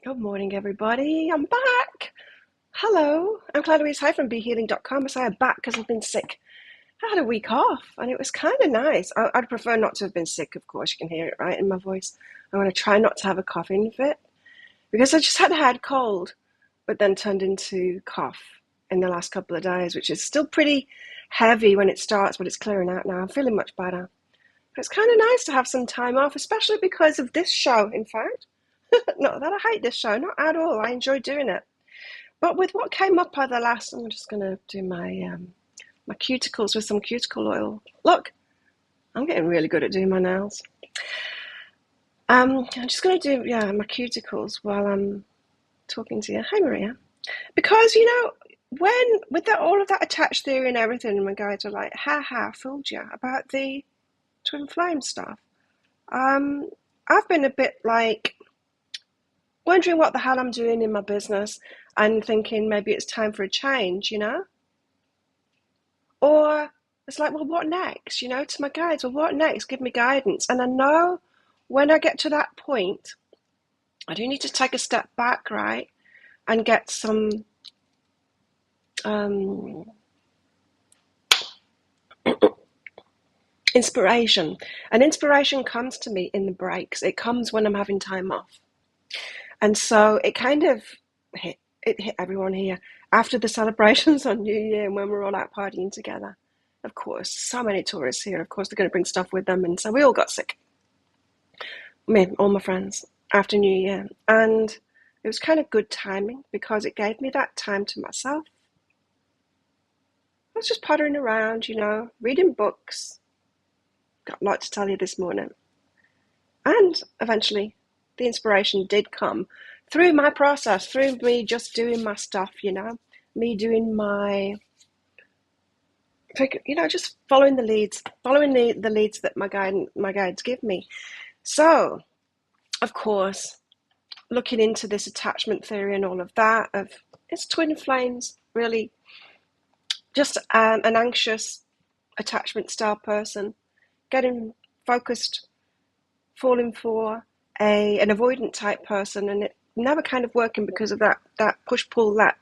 Good morning, everybody. I'm back. Hello. I'm Claire-Louise Hay from BeHealing.com. I say I'm back because I've been sick. I had a week off and it was kind of nice. I'd prefer not to have been sick, of course. You can hear it right in my voice. I want to try not to have a coughing fit because I just had a head cold, but then turned into cough in the last couple of days, which is still pretty heavy when it starts, but it's clearing out now. I'm feeling much better. But it's kind of nice to have some time off, especially because of this show, in fact. Not that I hate this show, not at all. I enjoy doing it. But with what came up at the last, I'm just going to do my cuticles with some cuticle oil. Look, I'm getting really good at doing my nails. I'm just going to do my cuticles while I'm talking to you. Hi, Maria. Because when with all of that attached theory and everything, my guys are like, "Ha ha, fooled you," about the twin flame stuff. I've been a bit like wondering what the hell I'm doing in my business and thinking maybe it's time for a change, Or it's like, well, what next? To my guides, well, what next? Give me guidance. And I know when I get to that point, I do need to take a step back, right? And get some um, inspiration. And inspiration comes to me in the breaks. It comes when I'm having time off. And so it kind of hit everyone here after the celebrations on New Year and when we're all out partying together. Of course, so many tourists here. Of course, they're going to bring stuff with them. And so we all got sick. Me, all my friends, after New Year. And it was kind of good timing because it gave me that time to myself. I was just pottering around, reading books. Got a lot to tell you this morning. And eventually, the inspiration did come through my process, through me just doing my stuff, me doing my, just following the leads, following the leads that my guides give me. So, of course, looking into this attachment theory and all of that, of is twin flames really just an anxious attachment style person, getting focused, falling for an avoidant type person, and it never kind of working because of that push pull, that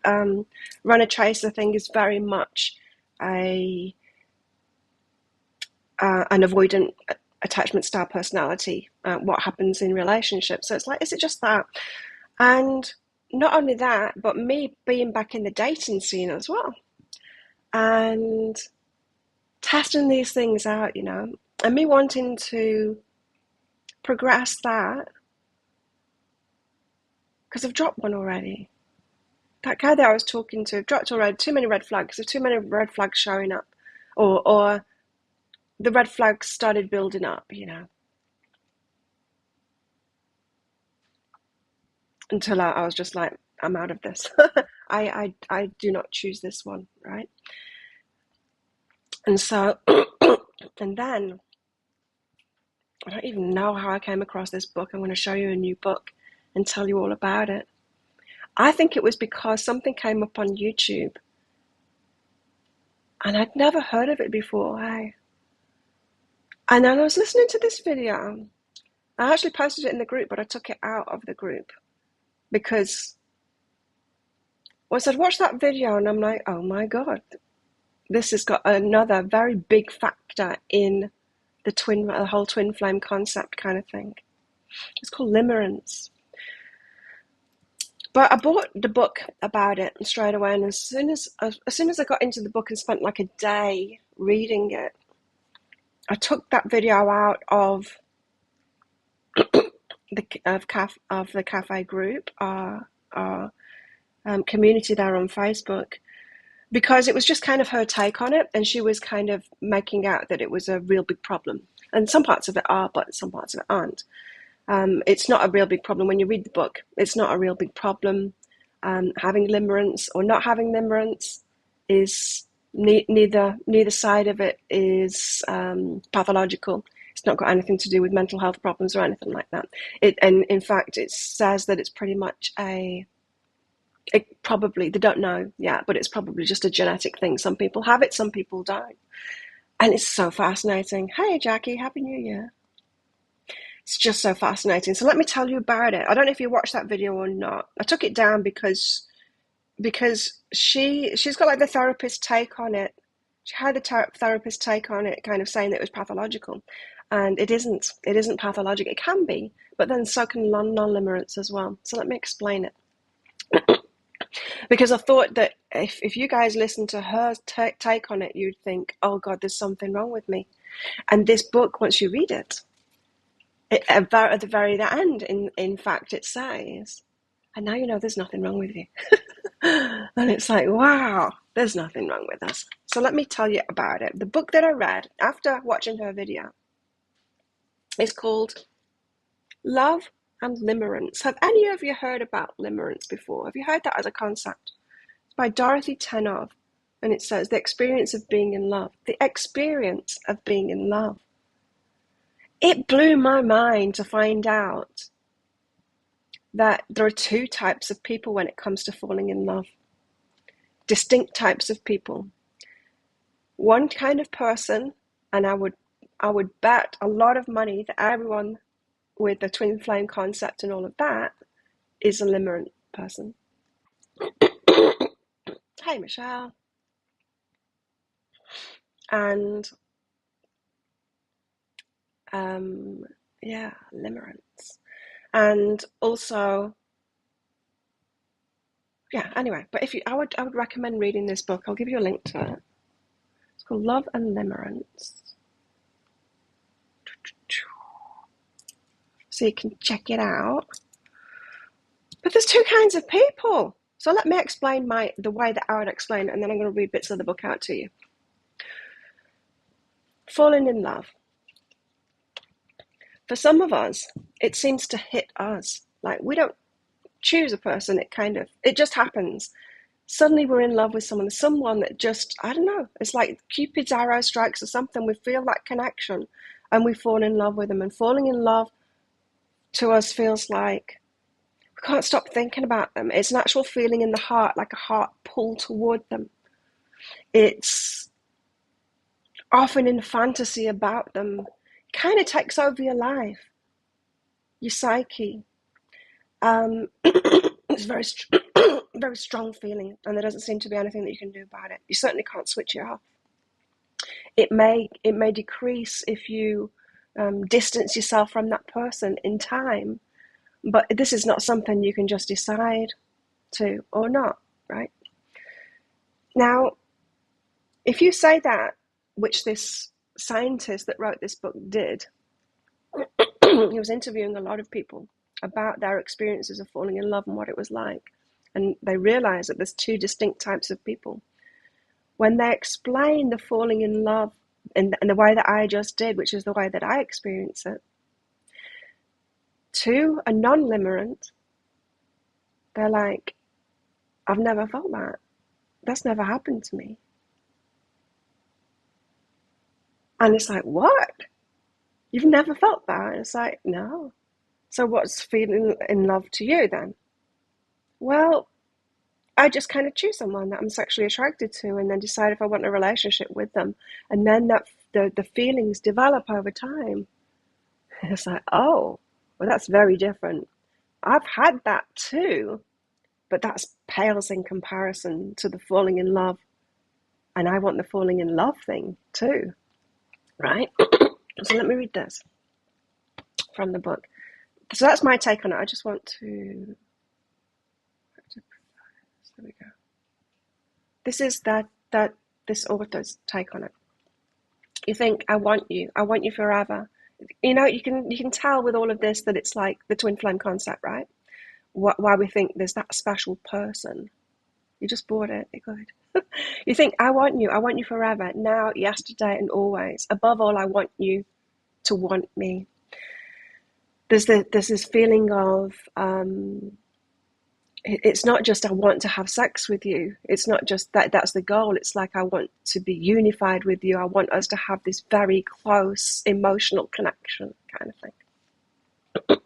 runner chaser thing is very much an avoidant attachment style personality. What happens in relationships? So it's like, is it just that? And not only that, but me being back in the dating scene as well, and testing these things out, and me wanting to progress that because I've dropped one already. That guy that I was talking to, I've dropped already. Too many red flags. There's too many red flags showing up, or the red flags started building up, until I was just like, I'm out of this. I do not choose this one, right? And so, and then I don't even know how I came across this book. I'm going to show you a new book and tell you all about it. I think it was because something came up on YouTube and I'd never heard of it before. And then I was listening to this video. I actually posted it in the group, but I took it out of the group because I said, watch that video. And I'm like, oh my God, this has got another very big factor in the whole twin flame concept kind of thing. It's called Limerence. But I bought the book about it straight away, and as soon as I got into the book and spent like a day reading it, I took that video out of the cafe group, our community there on Facebook, because it was just kind of her take on it, and she was kind of making out that it was a real big problem, and some parts of it are, but some parts of it aren't. It's not a real big problem when you read the book. It's not a real big problem. Having limerence or not having limerence is neither side of it is pathological. It's not got anything to do with mental health problems or anything like that. And in fact, it says that it's pretty much it probably, they don't know yet, but it's probably just a genetic thing. Some people have it, some people don't. And it's so fascinating. Hey, Jackie, Happy New Year. It's just so fascinating. So let me tell you about it. I don't know if you watched that video or not. I took it down because she's got like the therapist take on it. She had the therapist take on it, kind of saying that it was pathological, and it isn't. It isn't pathological. It can be, but then so can non-limerence as well. So let me explain it. Because I thought that if you guys listen to her take on it, you'd think, oh God, there's something wrong with me. And this book, once you read it, at the very end, in fact, it says, and now you know there's nothing wrong with you. And it's like, wow, there's nothing wrong with us. So let me tell you about it. The book that I read after watching her video is called Love and Limerence. Have any of you heard about limerence before? Have you heard that as a concept? It's by Dorothy Tenov, and it says, the experience of being in love. The experience of being in love. It blew my mind to find out that there are two types of people when it comes to falling in love. Distinct types of people. One kind of person, and I would bet a lot of money that everyone with the twin flame concept and all of that is a limerent person. Hey, Michelle. And yeah, limerence. And also, yeah, anyway, but I would recommend reading this book. I'll give you a link to it. It's called Love and Limerence. So you can check it out. But there's two kinds of people. So let me explain the way that I would explain it, and then I'm going to read bits of the book out to you. Falling in love. For some of us, it seems to hit us. Like, we don't choose a person, it just happens. Suddenly we're in love with someone that just, I don't know, it's like Cupid's arrow strikes or something. We feel that connection and we fall in love with them. And falling in love to us feels like we can't stop thinking about them. It's an actual feeling in the heart, like a heart pull toward them. It's often in fantasy about them. It kind of takes over your life, your psyche. It's very, very strong feeling, and there doesn't seem to be anything that you can do about it. You certainly can't switch it off. It may decrease if you distance yourself from that person in time, but this is not something you can just decide to or not, right? Now, if you say that, which this scientist that wrote this book did, he was interviewing a lot of people about their experiences of falling in love and what it was like. And they realized that there's two distinct types of people. When they explain the falling in love in the way that I just did, which is the way that I experience it, to a non-limerent, they're like, I've never felt that. That's never happened to me. And it's like, what? You've never felt that? And it's like, no. So what's feeling in love to you then? Well, I just kind of choose someone that I'm sexually attracted to and then decide if I want a relationship with them. And then the feelings develop over time. It's like, oh, well, that's very different. I've had that too, but that's pales in comparison to the falling in love. And I want the falling in love thing too, right? So let me read this from the book. So that's my take on it. I just want to... There we go. This is this author's take on it. You think, I want you forever. You know, you can tell with all of this that it's like the twin flame concept, right? Why we think there's that special person. You just bought it. You're good. You think, I want you forever. Now, yesterday, and always. Above all, I want you to want me. There's this feeling of it's not just I want to have sex with you. It's not just that's the goal. It's like I want to be unified with you. I want us to have this very close emotional connection kind of thing.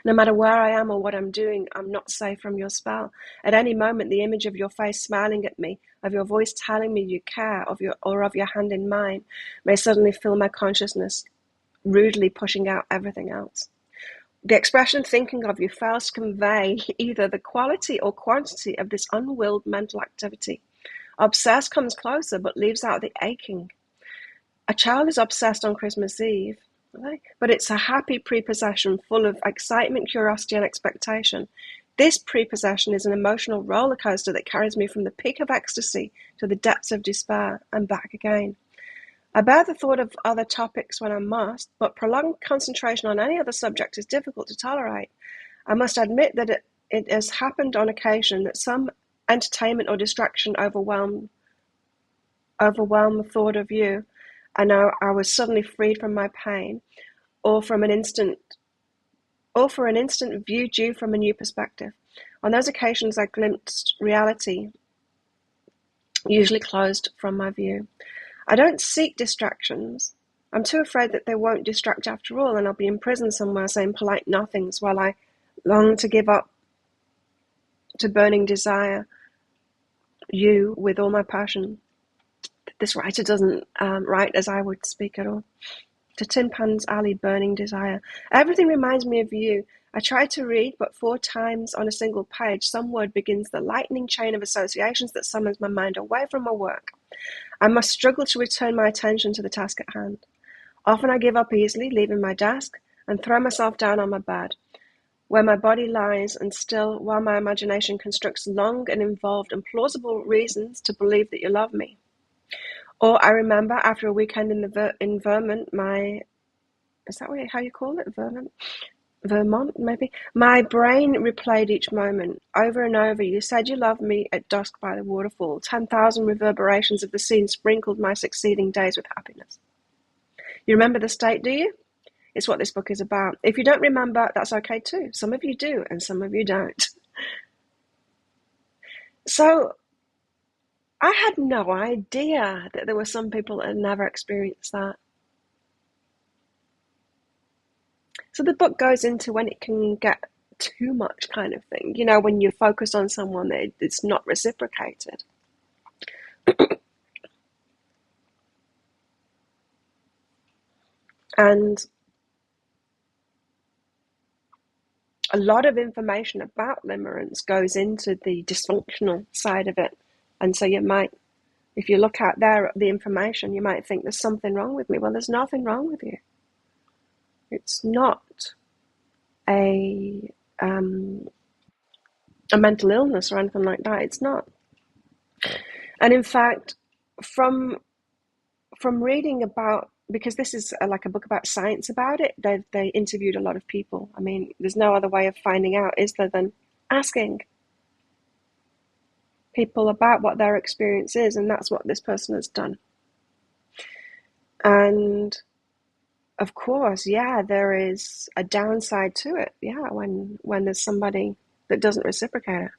No matter where I am or what I'm doing, I'm not safe from your spell. At any moment, the image of your face smiling at me, of your voice telling me you care, of your hand in mine, may suddenly fill my consciousness. rudely pushing out everything else. The expression thinking of you fails to convey either the quality or quantity of this unwilled mental activity. Obsessed comes closer but leaves out the aching. A child is obsessed on Christmas Eve, right? But it's a happy prepossession full of excitement, curiosity, and expectation. This prepossession is an emotional roller coaster that carries me from the peak of ecstasy to the depths of despair and back again. I bear the thought of other topics when I must, but prolonged concentration on any other subject is difficult to tolerate. I must admit that it has happened on occasion that some entertainment or distraction overwhelm the thought of you, and I was suddenly freed from my pain, or for an instant viewed you from a new perspective. On those occasions I glimpsed reality, usually closed from my view. I don't seek distractions. I'm too afraid that they won't distract after all, and I'll be in prison somewhere saying polite nothings while I long to give up to burning desire you with all my passion. This writer doesn't write as I would speak at all. To Tin Pan's Alley, burning desire. Everything reminds me of you. I try to read, but 4 times on a single page, some word begins the lightning chain of associations that summons my mind away from my work. I must struggle to return my attention to the task at hand. Often I give up easily, leaving my desk, and throw myself down on my bed, where my body lies and still, while my imagination constructs long and involved and plausible reasons to believe that you love me. Or I remember after a weekend in Vermont, is that how you call it? Vermont, maybe? My brain replayed each moment over and over. You said you loved me at dusk by the waterfall. 10,000 reverberations of the scene sprinkled my succeeding days with happiness. You remember the state, do you? It's what this book is about. If you don't remember, that's okay too. Some of you do, and some of you don't. So I had no idea that there were some people that had never experienced that. So the book goes into when it can get too much kind of thing. You know, when you're focused on someone that it's not reciprocated. And a lot of information about limerence goes into the dysfunctional side of it. And so you might, if you look out there at the information, you might think there's something wrong with me. Well, there's nothing wrong with you. It's not a mental illness or anything like that. It's not. And in fact, from reading about, because this is like a book about science about it, they interviewed a lot of people. I mean, there's no other way of finding out, is there, than asking people about what their experience is, and that's what this person has done. And of course, yeah, there is a downside to it. Yeah, when there's somebody that doesn't reciprocate it.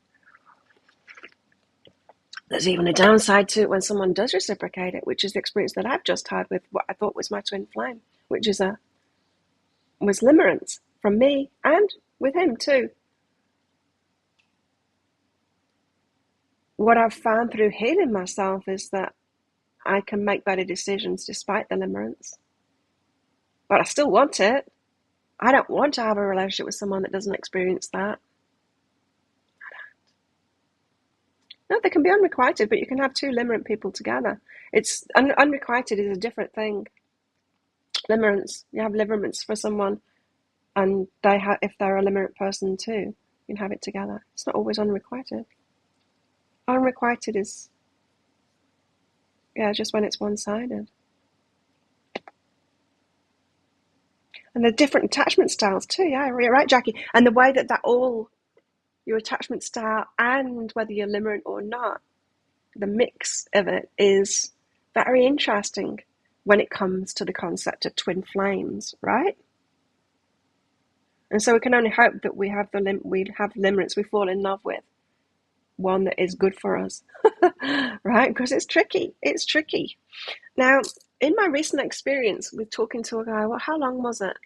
There's even a downside to it when someone does reciprocate it, which is the experience that I've just had with what I thought was my twin flame, which was limerence from me and with him too. What I've found through healing myself is that I can make better decisions despite the limerence. But I still want it. I don't want to have a relationship with someone that doesn't experience that. No, they can be unrequited, but you can have 2 limerent people together. It's unrequited is a different thing. Limerence, you have limerence for someone, and if they're a limerent person too, you can have it together. It's not always unrequited. Unrequited is, just when it's one-sided. And the different attachment styles too. Yeah, you're right, Jackie. And the way that all your attachment style and whether you're limerent or not, the mix of it is very interesting when it comes to the concept of twin flames, right? And so we can only hope that we have limerence we fall in love with, one that is good for us, right? Because it's tricky. It's tricky. Now, in my recent experience with talking to a guy, how long was it?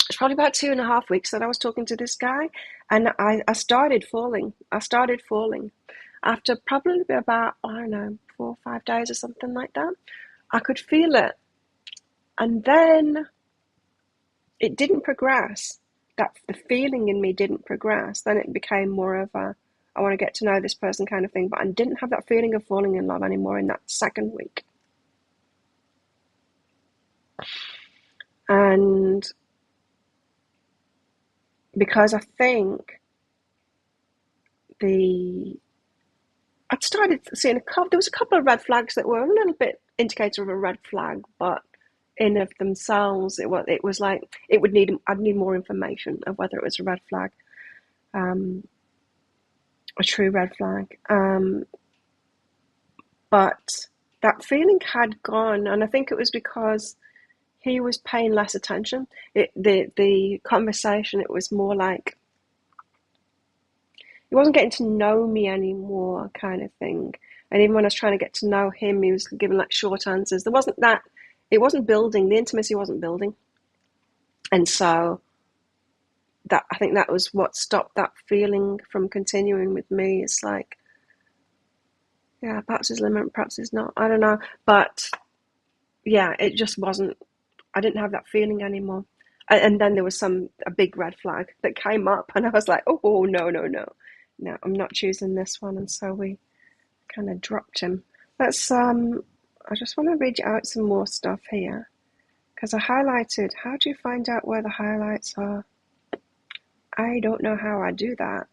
It's probably about 2.5 weeks that I was talking to this guy, and I started falling. After probably about, 4 or 5 days or something like that. I could feel it. And then it didn't progress. That the feeling in me didn't progress. Then it became more of a I want to get to know this person kind of thing. But I didn't have that feeling of falling in love anymore in that second week. And because I think I'd started seeing there was a couple of red flags that were a little bit indicator of a red flag, but in of themselves, it was like I'd need more information of whether it was a red flag, a true red flag. But that feeling had gone, and I think it was because he was paying less attention. The conversation, it was more like he wasn't getting to know me anymore, kind of thing. And even when I was trying to get to know him, he was giving like short answers. It wasn't building. The intimacy wasn't building, and so that I think that was what stopped that feeling from continuing with me. It's like, yeah, perhaps he's limerent, perhaps he's not. I don't know, but yeah, it just wasn't. I didn't have that feeling anymore. And then there was a big red flag that came up, and I was like, oh no, I'm not choosing this one. And so we kind of dropped him. I just want to read out some more stuff here because I highlighted. How do you find out where the highlights are? I don't know how I do that.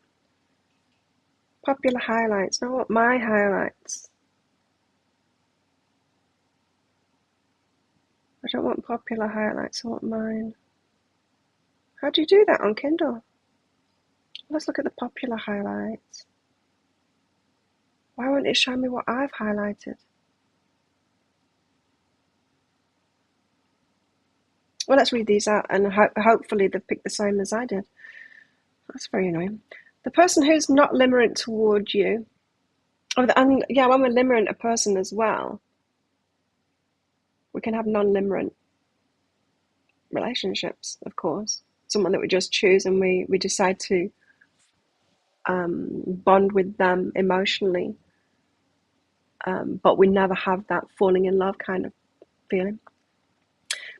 Popular highlights. No, what my highlights? I don't want popular highlights. I want mine. How do you do that on Kindle? Let's look at the popular highlights. Why won't it show me what I've highlighted? Well, let's read these out, and hopefully they've picked the same as I did. That's very annoying. The person who's not limerent toward you, and yeah, when we're limerent a person as well, we can have non-limerent relationships, of course. Someone that we just choose and we decide to bond with them emotionally, but we never have that falling in love kind of feeling.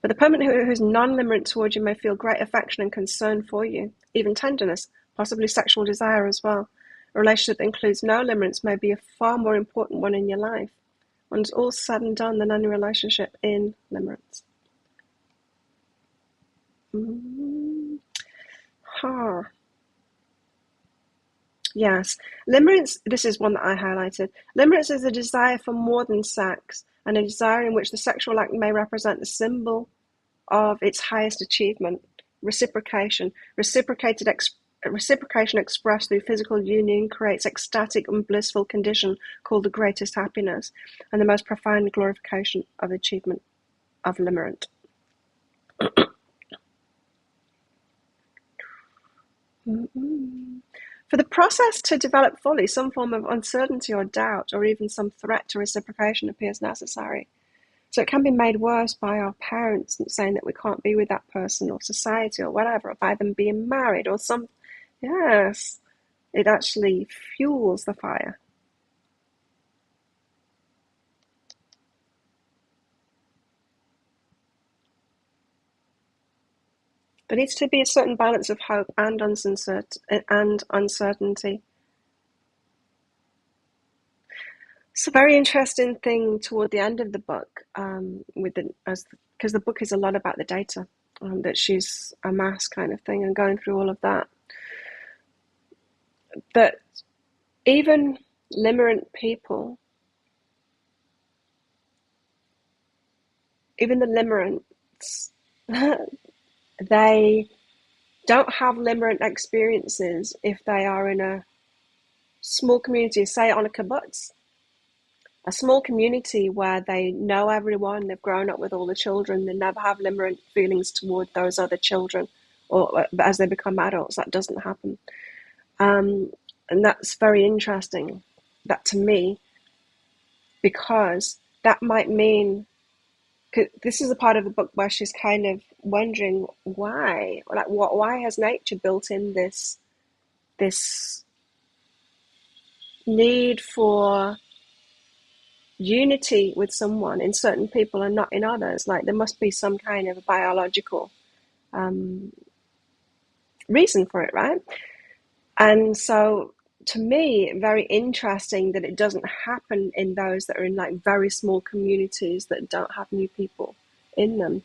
But the person who's non-limerent towards you may feel great affection and concern for you, even tenderness, possibly sexual desire as well. A relationship that includes no limerence may be a far more important one in your life. When it's all said and done than any relationship in limerence. Yes, limerence, this is one that I highlighted. Limerence is a desire for more than sex, and a desire in which the sexual act may represent the symbol of its highest achievement, reciprocation. Reciprocation expressed through physical union creates ecstatic and blissful condition called the greatest happiness, and the most profound glorification of achievement of limerent. For the process to develop fully, some form of uncertainty or doubt, or even some threat to reciprocation appears necessary. So it can be made worse by our parents saying that we can't be with that person, or society, or whatever, or by them being married, or some. Yes, it actually fuels the fire. There needs to be a certain balance of hope and uncertainty. It's a very interesting thing toward the end of the book, because the book is a lot about the data that she's amassed, kind of thing, and going through all of that. That even limerent people, even the limerents, they don't have limerent experiences if they are in a small community, say on a kibbutz, a small community where they know everyone, they've grown up with all the children, they never have limerent feelings toward those other children, or as they become adults, that doesn't happen. And that's very interesting, that to me, because that might mean, this is a part of the book where she's kind of wondering why, like why has nature built in this need for unity with someone in certain people and not in others. Like there must be some kind of biological reason for it, right? And so to me, very interesting that it doesn't happen in those that are in like very small communities that don't have new people in them,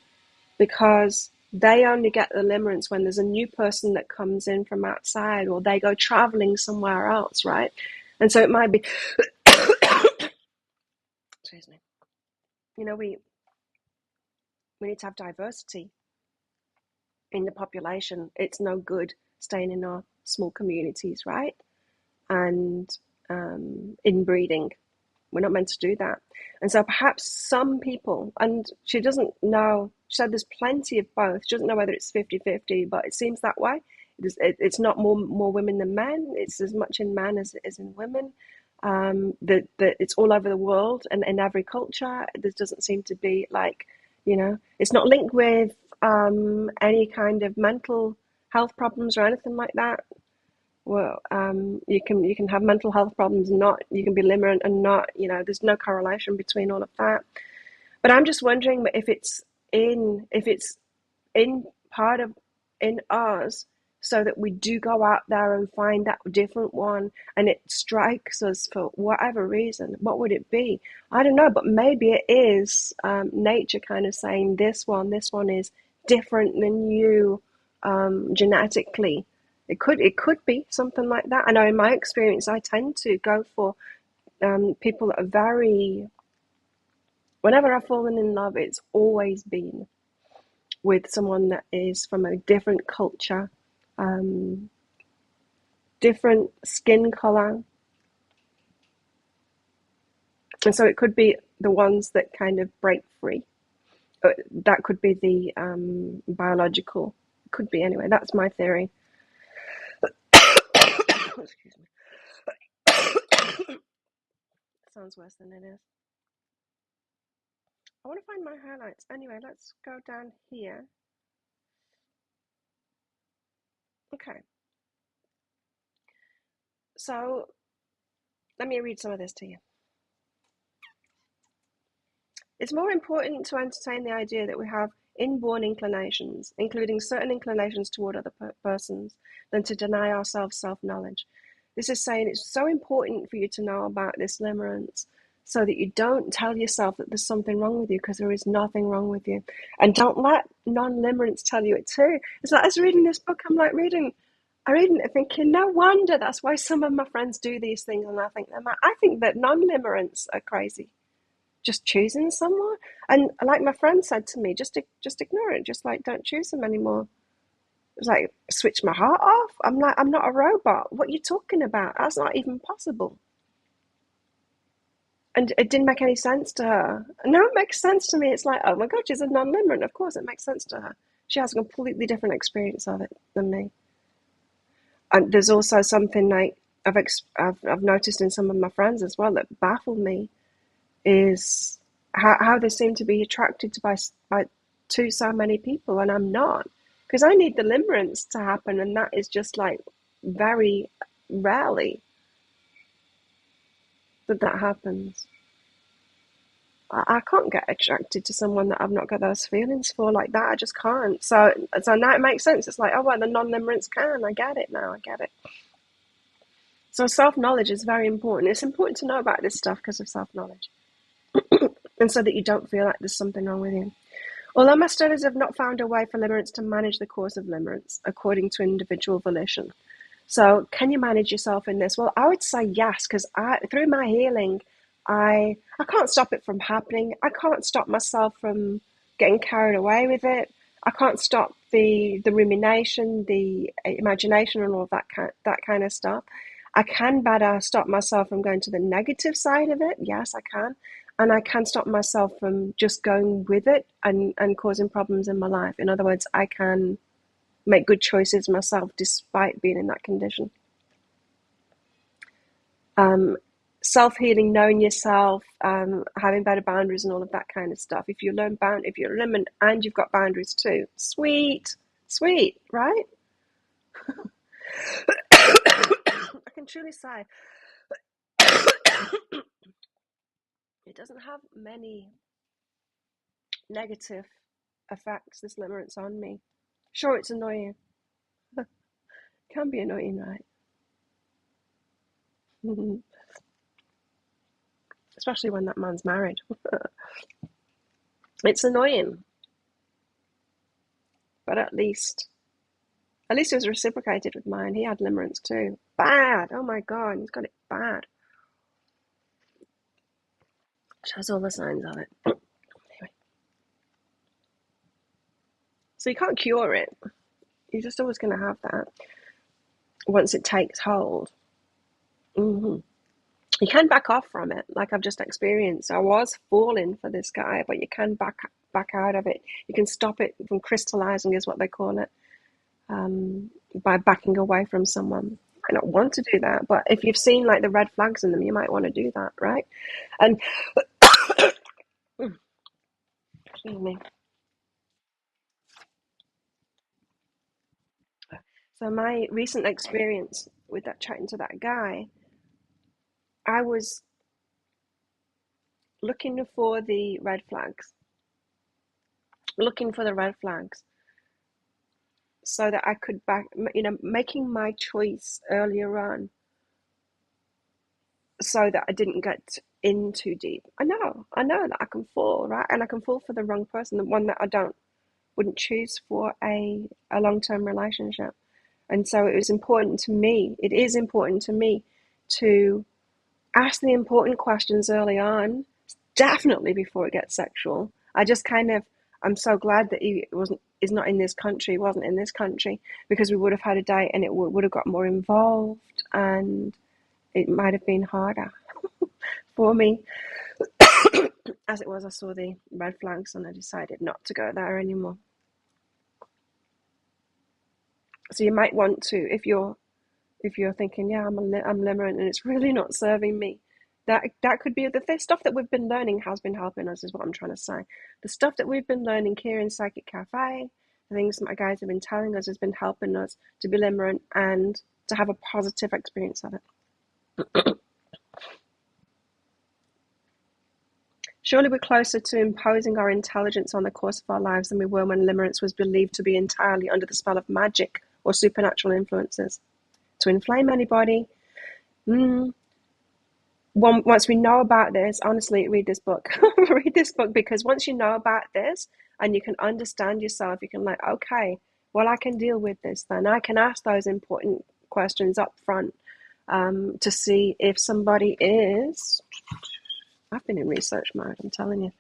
because they only get the limerence when there's a new person that comes in from outside, or they go traveling somewhere else, right? And so it might be, excuse me, we need to have diversity in the population. It's no good staying in our small communities, right? And inbreeding. We're not meant to do that. And so perhaps some people, and she doesn't know, she said there's plenty of both. She doesn't know whether it's 50-50, but it seems that way. It's not more women than men. It's as much in men as it is in women. That it's all over the world and in every culture. There doesn't seem to be like, it's not linked with any kind of mental health problems or anything like that. Well, you can have mental health problems and not, you can be limerent and not, there's no correlation between all of that. But I'm just wondering if it's in part of in us, so that we do go out there and find that different one, and it strikes us for whatever reason. What would it be? I don't know, but maybe it is nature kind of saying this one is different than you genetically. It could be something like that. I know in my experience, I tend to go for people that are very. Whenever I've fallen in love, it's always been with someone that is from a different culture, different skin color. And so it could be the ones that kind of break free. That could be the biological. Could be, anyway. That's my theory. Excuse me. Sounds worse than it is. I want to find my highlights. Anyway, let's go down here. Okay. So let me read some of this to you. It's more important to entertain the idea that we have inborn inclinations, including certain inclinations toward other persons, than to deny ourselves self-knowledge. This is saying it's so important for you to know about this limerence, so that you don't tell yourself that there's something wrong with you, because there is nothing wrong with you. And don't let non-limerence tell you it too. It's like I was reading this book, I'm reading it thinking, no wonder that's why some of my friends do these things, and I think that non-limerence are crazy. Just choosing someone, and like my friend said to me, just ignore it, just like don't choose them anymore. It's like switch my heart off. I'm like, I'm not a robot. What are you talking about? That's not even possible. And it didn't make any sense to her. Now it makes sense to me. It's like, oh my god, she's a non-limerent. Of course it makes sense to her. She has a completely different experience of it than me. And there's also something like I've noticed in some of my friends as well that baffled me, is how they seem to be attracted to so many people, and I'm not, because I need the limerence to happen, and that is just like very rarely that happens. I can't get attracted to someone that I've not got those feelings for like that. I just can't. So now it makes sense. It's like, oh well, the non-limerence can. I get it now. I get it. So self-knowledge is very important. It's important to know about this stuff because of self-knowledge, and so that you don't feel like there's something wrong with you. Although my studies have not found a way for limerence to manage the cause of limerence according to individual volition. So can you manage yourself in this? Well, I would say yes, because through my healing, I can't stop it from happening. I can't stop myself from getting carried away with it. I can't stop the rumination, the imagination, and all of that kind of stuff. I can better stop myself from going to the negative side of it. Yes, I can. And I can stop myself from just going with it and causing problems in my life. In other words, I can make good choices myself despite being in that condition. Self-healing, knowing yourself, having better boundaries and all of that kind of stuff. If you're a limit and you've got boundaries too, sweet, right? I can truly say it doesn't have many negative effects, this limerence on me. Sure, it's annoying. It can be annoying, right? Especially when that man's married. It's annoying, but at least it was reciprocated with mine. He had limerence too. Bad. Oh my God, he's got it bad. Shows all the signs of it. Anyway, so you can't cure it. You're just always going to have that once it takes hold. hmm You can back off from it, like I've just experienced. I was falling for this guy, but you can back out of it. You can stop it from crystallizing, is what they call it, by backing away from someone. I don't want to do that, but if you've seen like the red flags in them, you might want to do that, right? And excuse me. So my recent experience with that chatting to that guy, I was looking for the red flags, looking for the red flags, so that I could making my choice earlier on, so that I didn't get in too deep. I know that I can fall, right, and I can fall for the wrong person, the one that I wouldn't choose for a long-term relationship. And so it was important to me. It is important to me to ask the important questions early on, definitely before it gets sexual. I'm so glad that is not in this country, wasn't in this country, because we would have had a date and it would have got more involved and it might have been harder for me. As it was, I saw the red flags and I decided not to go there anymore. So you might want to, if you're thinking, yeah, I'm limerent and it's really not serving me, that could be the stuff that we've been learning has been helping us, is what I'm trying to say. The stuff that we've been learning here in Psychic Cafe, the things that my guys have been telling us, has been helping us to be limerent and to have a positive experience of it. Surely we're closer to imposing our intelligence on the course of our lives than we were when limerence was believed to be entirely under the spell of magic or supernatural influences. To inflame anybody, once we know about this, honestly, read this book. Read this book, because once you know about this and you can understand yourself, you can like, okay, well, I can deal with this then. I can ask those important questions up front, to see if somebody is. I've been in research mode, I'm telling you.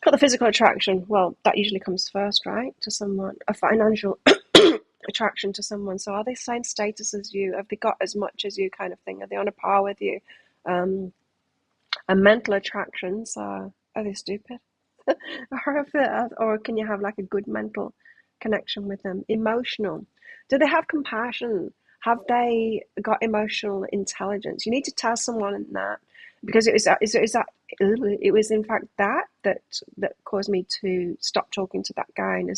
Got the physical attraction. Well, that usually comes first, right? To someone. A financial attraction to someone. So are they same status as you? Have they got as much as you, kind of thing? Are they on a par with you? Um, and mental attractions, are they stupid? Or can you have like a good mental connection with them? Emotional. Do they have compassion? Have they got emotional intelligence? You need to tell someone that, because it was in fact that caused me to stop talking to that guy. And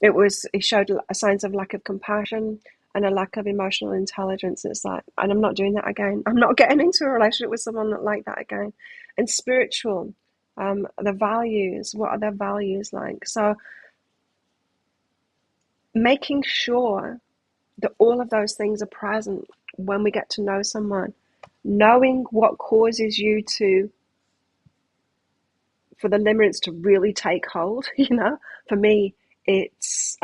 it showed signs of lack of compassion and a lack of emotional intelligence. It's like, and I'm not doing that again. I'm not getting into a relationship with someone like that again. And spiritual, the values, what are their values like? So making sure that all of those things are present when we get to know someone, knowing what causes you for the limerence to really take hold. For me, it's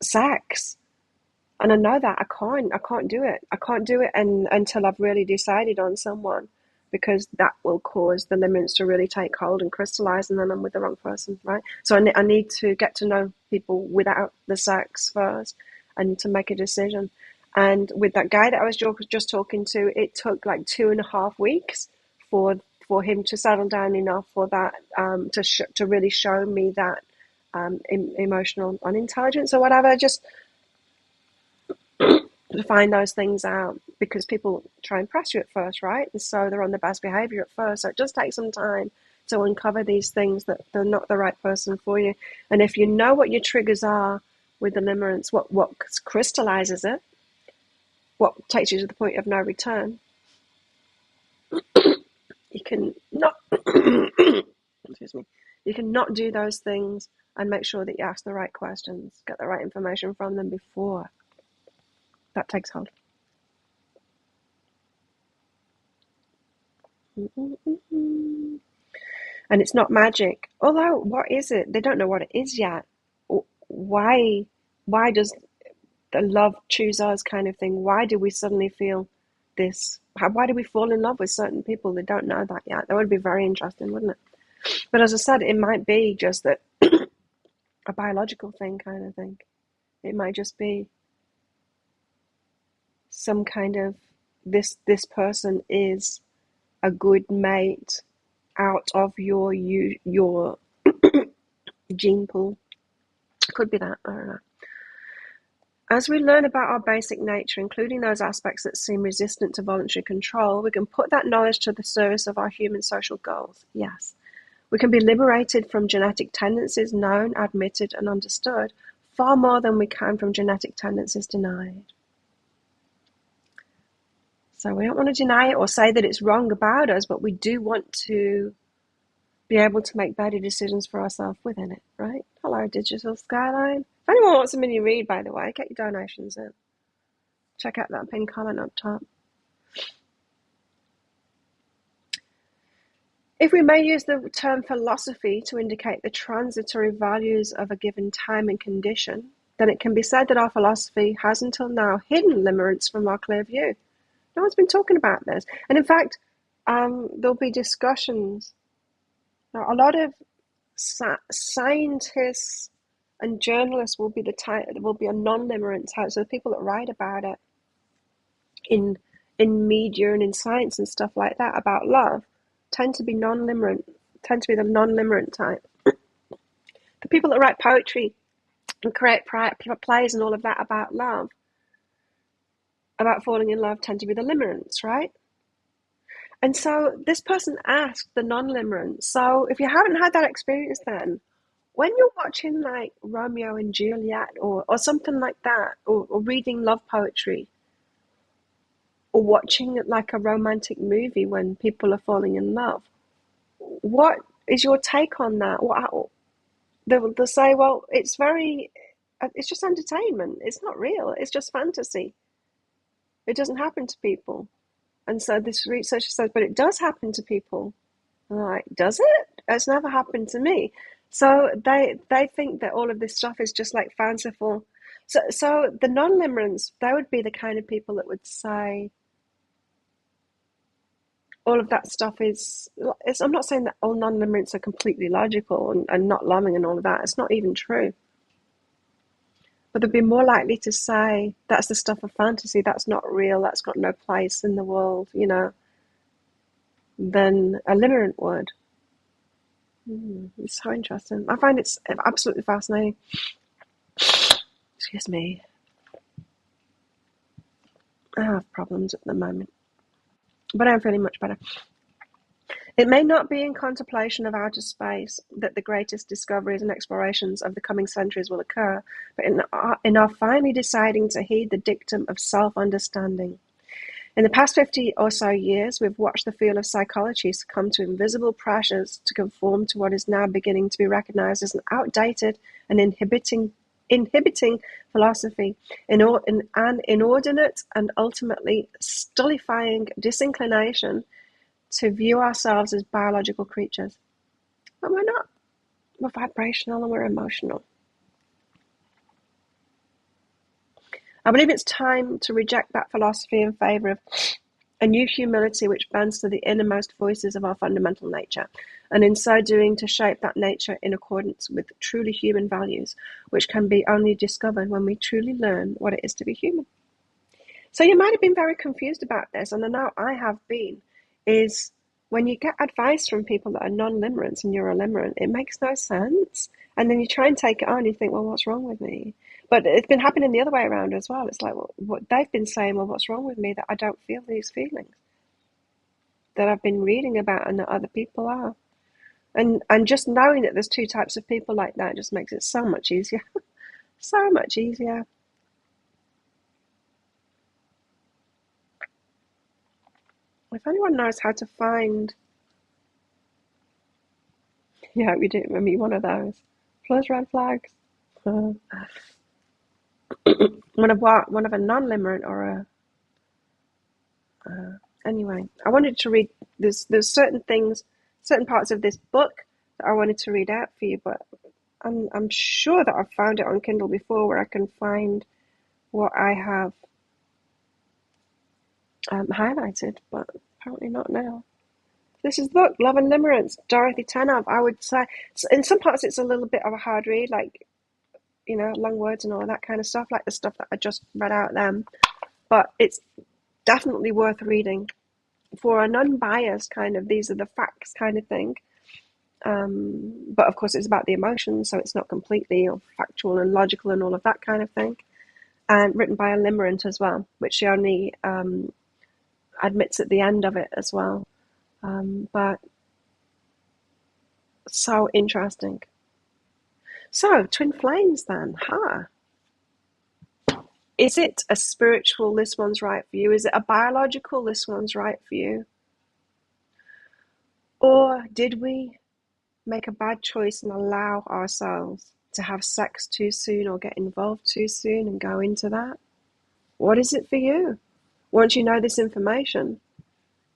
sex. And I know that I can't do it. I can't do it until I've really decided on someone, because that will cause the limerence to really take hold and crystallize, and then I'm with the wrong person, right? So I need to get to know people without the sex first, and to make a decision. And with that guy that I was just talking to, it took like 2.5 weeks for him to settle down enough for that, to really show me that emotional unintelligence or whatever. Just to find those things out, because people try and press you at first, right? And so they're on the best behavior at first. So it just takes some time to uncover these things, that they're not the right person for you. And if you know what your triggers are with the limerence, what crystallizes it, what takes you to the point of no return, you can not excuse me, You can not do those things and make sure that you ask the right questions, get the right information from them before that takes hold. And it's not magic. Although, what is it? They don't know what it is yet. Why? Why does the love choose us kind of thing? Why do we suddenly feel this? Why do we fall in love with certain people that don't know that yet? That would be very interesting, wouldn't it? But as I said, it might be just that a biological thing kind of thing. It might just be some kind of this person is a good mate out of your gene pool. Could be that. I don't know. As we learn about our basic nature, including those aspects that seem resistant to voluntary control, we can put that knowledge to the service of our human social goals. Yes. We can be liberated from genetic tendencies known, admitted, and understood far more than we can from genetic tendencies denied. So we don't want to deny it or say that it's wrong about us, but we do want to be able to make better decisions for ourselves within it, right? Hello, Digital Skyline. If anyone wants a mini read, by the way, get your donations in. Check out that pinned comment up top. If we may use the term philosophy to indicate the transitory values of a given time and condition, then it can be said that our philosophy has until now hidden limerence from our clear view. No one's been talking about this. And in fact, there'll be discussions. Now, a lot of scientists and journalists will be a non-limerent type. So the people that write about it in media and in science and stuff like that about love tend to be non-limerent, tend to be the non-limerent type. The people that write poetry and create plays and all of that about love, about falling in love, tend to be the limerents, right? And so this person asked the non-limerent, so if you haven't had that experience then, when you're watching like Romeo and Juliet or something like that, or reading love poetry, or watching like a romantic movie when people are falling in love, what is your take on that? They'll say, well, it's just entertainment. It's not real. It's just fantasy. It doesn't happen to people. And so this researcher says, but it does happen to people. And I'm like, does it? It's never happened to me. So they think that all of this stuff is just like fanciful. So the non-limerents, they would be the kind of people that would say all of that stuff I'm not saying that all non-limerents are completely logical and not loving and all of that. It's not even true. But they'd be more likely to say that's the stuff of fantasy, that's not real, that's got no place in the world, than a limerent would. It's so interesting. I find it's absolutely fascinating. Excuse me. I have problems at the moment, but I'm feeling much better. It may not be in contemplation of outer space that the greatest discoveries and explorations of the coming centuries will occur, but in our finally deciding to heed the dictum of self-understanding. In the past 50 or so years, we've watched the field of psychology succumb to invisible pressures to conform to what is now beginning to be recognized as an outdated and inhibiting philosophy, an inordinate and ultimately stultifying disinclination to view ourselves as biological creatures. But we're not. We're vibrational and we're emotional. I believe it's time to reject that philosophy in favor of a new humility which bends to the innermost voices of our fundamental nature, and in so doing to shape that nature in accordance with truly human values, which can be only discovered when we truly learn what it is to be human. So you might have been very confused about this, and I know I have been, is when you get advice from people that are non-limerents and you're a limerent, it makes no sense. And then you try and take it on, and you think, well, what's wrong with me? But it's been happening the other way around as well. It's like, well, what they've been saying, well, what's wrong with me that I don't feel these feelings that I've been reading about and that other people are. And just knowing that there's two types of people like that just makes it so much easier. So much easier. If anyone knows how to find Yeah, we didn't meet one of those. Plus red flags. Uh, one of what? One of a non-limerent or a. Anyway, I wanted to read. There's certain things, certain parts of this book that I wanted to read out for you, but I'm sure that I've found it on Kindle before where I can find what I have highlighted, but apparently not now. This is the book, Love and Limerence, Dorothy Tanov. I would say, in some parts it's a little bit of a hard read, like, long words and all that kind of stuff, like the stuff that I just read out then. But it's definitely worth reading for an unbiased kind of, these are the facts kind of thing. But of course it's about the emotions, so it's not completely factual and logical and all of that kind of thing. And written by a limerent as well, which she only admits at the end of it as well. But so interesting. So, twin flames then, huh? Is it a spiritual, this one's right for you? Is it a biological, this one's right for you? Or did we make a bad choice and allow ourselves to have sex too soon or get involved too soon and go into that? What is it for you? Once you know this information,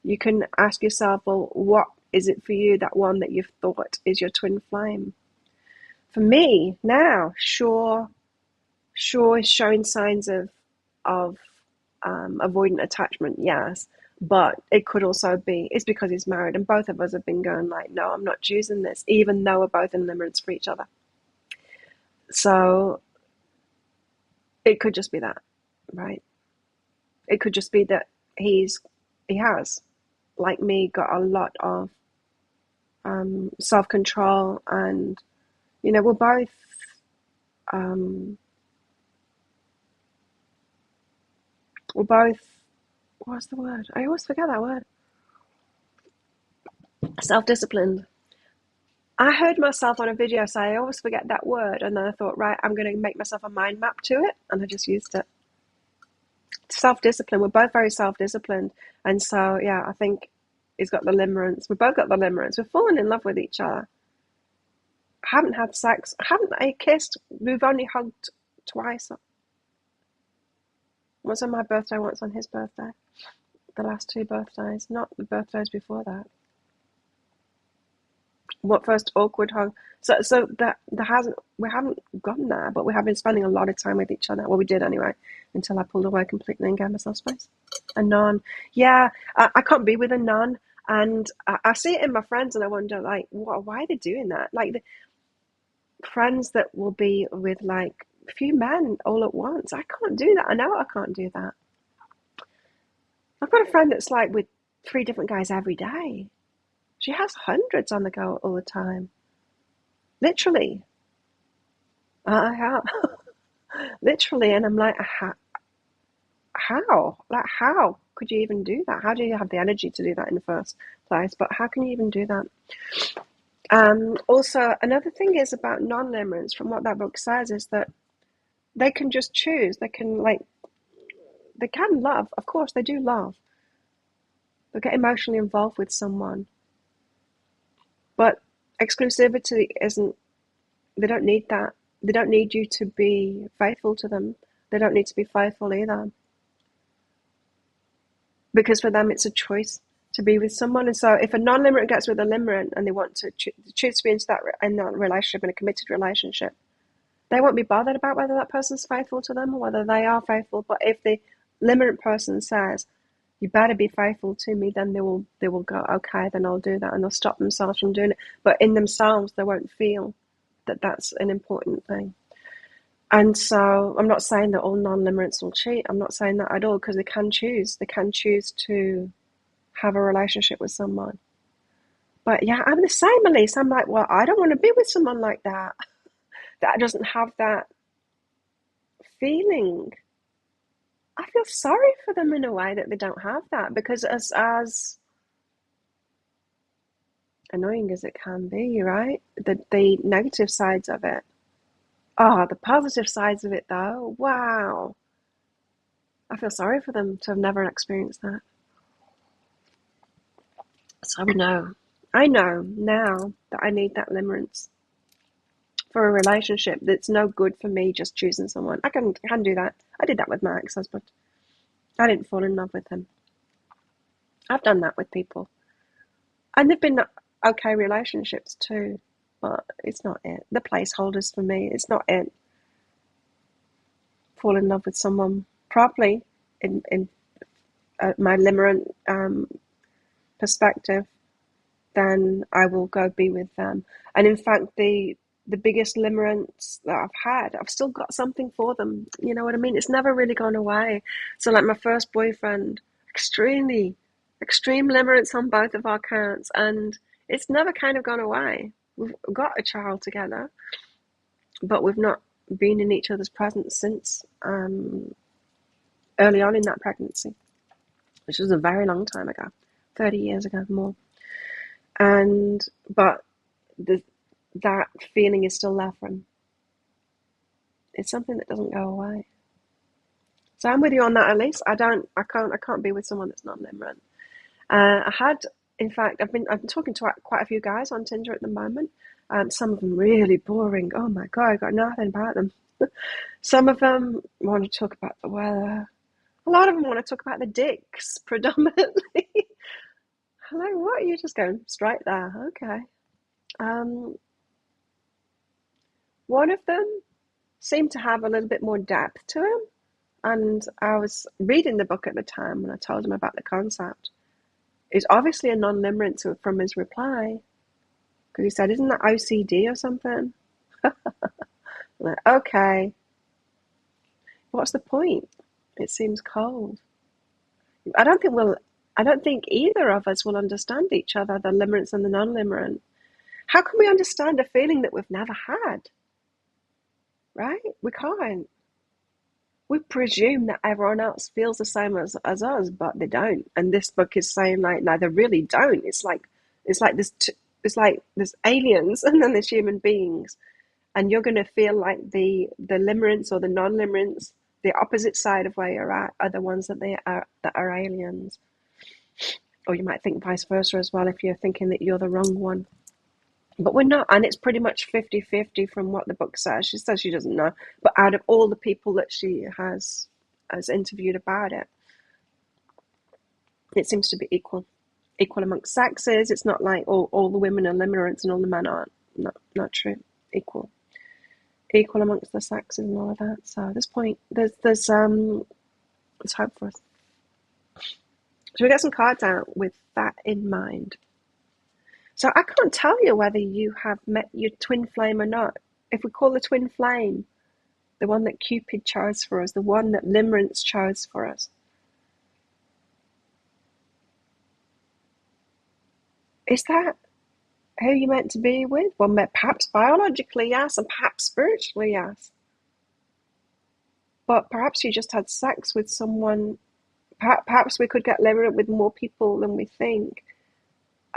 you can ask yourself, well, what is it for you, that one that you've thought is your twin flame? For me, now, sure is showing signs of avoidant attachment, yes, but it could also be it's because he's married, and both of us have been going like, no, I'm not choosing this, even though we're both in limerence for each other. So it could just be that, right? It could just be that he has, like me, got a lot of self-control, and we're both we're both, what's the word? I always forget that word. Self-disciplined. I heard myself on a video say I always forget that word, and then I thought, right, I'm going to make myself a mind map to it, and I just used it. Self-discipline. We're both very self-disciplined, and so yeah, I think he's got the limerence. We've both got the limerence. We've fallen in love with each other. Haven't had sex. Haven't kissed. We've only hugged twice. Once on my birthday, once on his birthday. The last two birthdays, not the birthdays before that. What first awkward hug? So that there hasn't, we haven't gone there, but we have been spending a lot of time with each other. Well, we did anyway, until I pulled away completely and gave myself space. A nun, yeah, I can't be with a nun, and I see it in my friends, and I wonder, like, why are they doing that? Like the friends that will be with like a few men all at once. I can't do that. I know I can't do that. I've got a friend that's like with 3 different guys every day. She has hundreds on the go all the time. Literally. I have. Literally. And I'm like, how? Like, how could you even do that? How do you have the energy to do that in the first place? But how can you even do that? Also, another thing is about non-limerence, from what that book says, is that they can just choose. They can love. Of course, they do love. They get emotionally involved with someone. But exclusivity isn't, they don't need that. They don't need you to be faithful to them. They don't need to be faithful either. Because for them, it's a choice to be with someone. And so if a non-limerent gets with a limerent and they want to choose to be in that relationship, in a committed relationship, they won't be bothered about whether that person's faithful to them or whether they are faithful. But if the limerent person says, you better be faithful to me, then they will go, okay, then I'll do that, and they'll stop themselves from doing it. But in themselves, they won't feel that that's an important thing. And so I'm not saying that all non-limerents will cheat. I'm not saying that at all, because they can choose. They can choose to have a relationship with someone. But yeah, I'm the same, Elise. I'm like, well, I don't want to be with someone like that, that doesn't have that feeling. I feel sorry for them in a way that they don't have that, because as annoying as it can be, right? The negative sides of it. Oh, the positive sides of it though. Wow. I feel sorry for them to have never experienced that. So I would know. I know now that I need that limerence for a relationship. That's no good for me just choosing someone. I can do that. I did that with my ex-husband. I didn't fall in love with him. I've done that with people. And they've been okay relationships too, but it's not it. The placeholders for me, it's not it. Fall in love with someone properly in my limerent perspective, then I will go be with them. And in fact, the biggest limerence that I've had, I've still got something for them. You know what I mean? It's never really gone away. So like my first boyfriend, extreme limerence on both of our counts, and it's never kind of gone away. We've got a child together, but we've not been in each other's presence since early on in that pregnancy, which was a very long time ago, 30 years ago, more. And but that feeling is still there for him. It's something that doesn't go away. So I'm with you on that, at least. I can't be with someone that's not limerent. In fact, I've been talking to quite a few guys on Tinder at the moment. Some of them really boring. Oh my God, I've got nothing about them. Some of them want to talk about the weather. A lot of them want to talk about the dicks, predominantly. I'm like, what? You're just going straight there. Okay. One of them seemed to have a little bit more depth to him. And I was reading the book at the time when I told him about the concept. It's obviously a non-limerence from his reply. Because he said, isn't that OCD or something? I'm like, okay. What's the point? It seems cold. I don't think either of us will understand each other, the limerence and the non-limerent. How can we understand a feeling that we've never had? Right? We can't. We presume that everyone else feels the same as us, but they don't. And this book is saying like, no, they really don't. It's like there's aliens and then there's human beings, and you're going to feel like the limerence or the non-limerence, the opposite side of where you're at, are the ones that are aliens. Or you might think vice versa as well if you're thinking that you're the wrong one. But we're not, and it's pretty much 50-50 from what the book says. She says she doesn't know, but out of all the people that she has interviewed about it, it seems to be equal amongst sexes. It's not like all the women are limerents and all the men aren't. Not true. Equal amongst the sexes and all of that. So at this point, there's hope for us. So we get some cards out with that in mind. So I can't tell you whether you have met your twin flame or not. If we call the twin flame the one that Cupid chose for us, the one that limerence chose for us, is that who you're meant to be with? Well, perhaps biologically, yes, and perhaps spiritually, yes. But perhaps you just had sex with someone. Perhaps we could get limerent with more people than we think.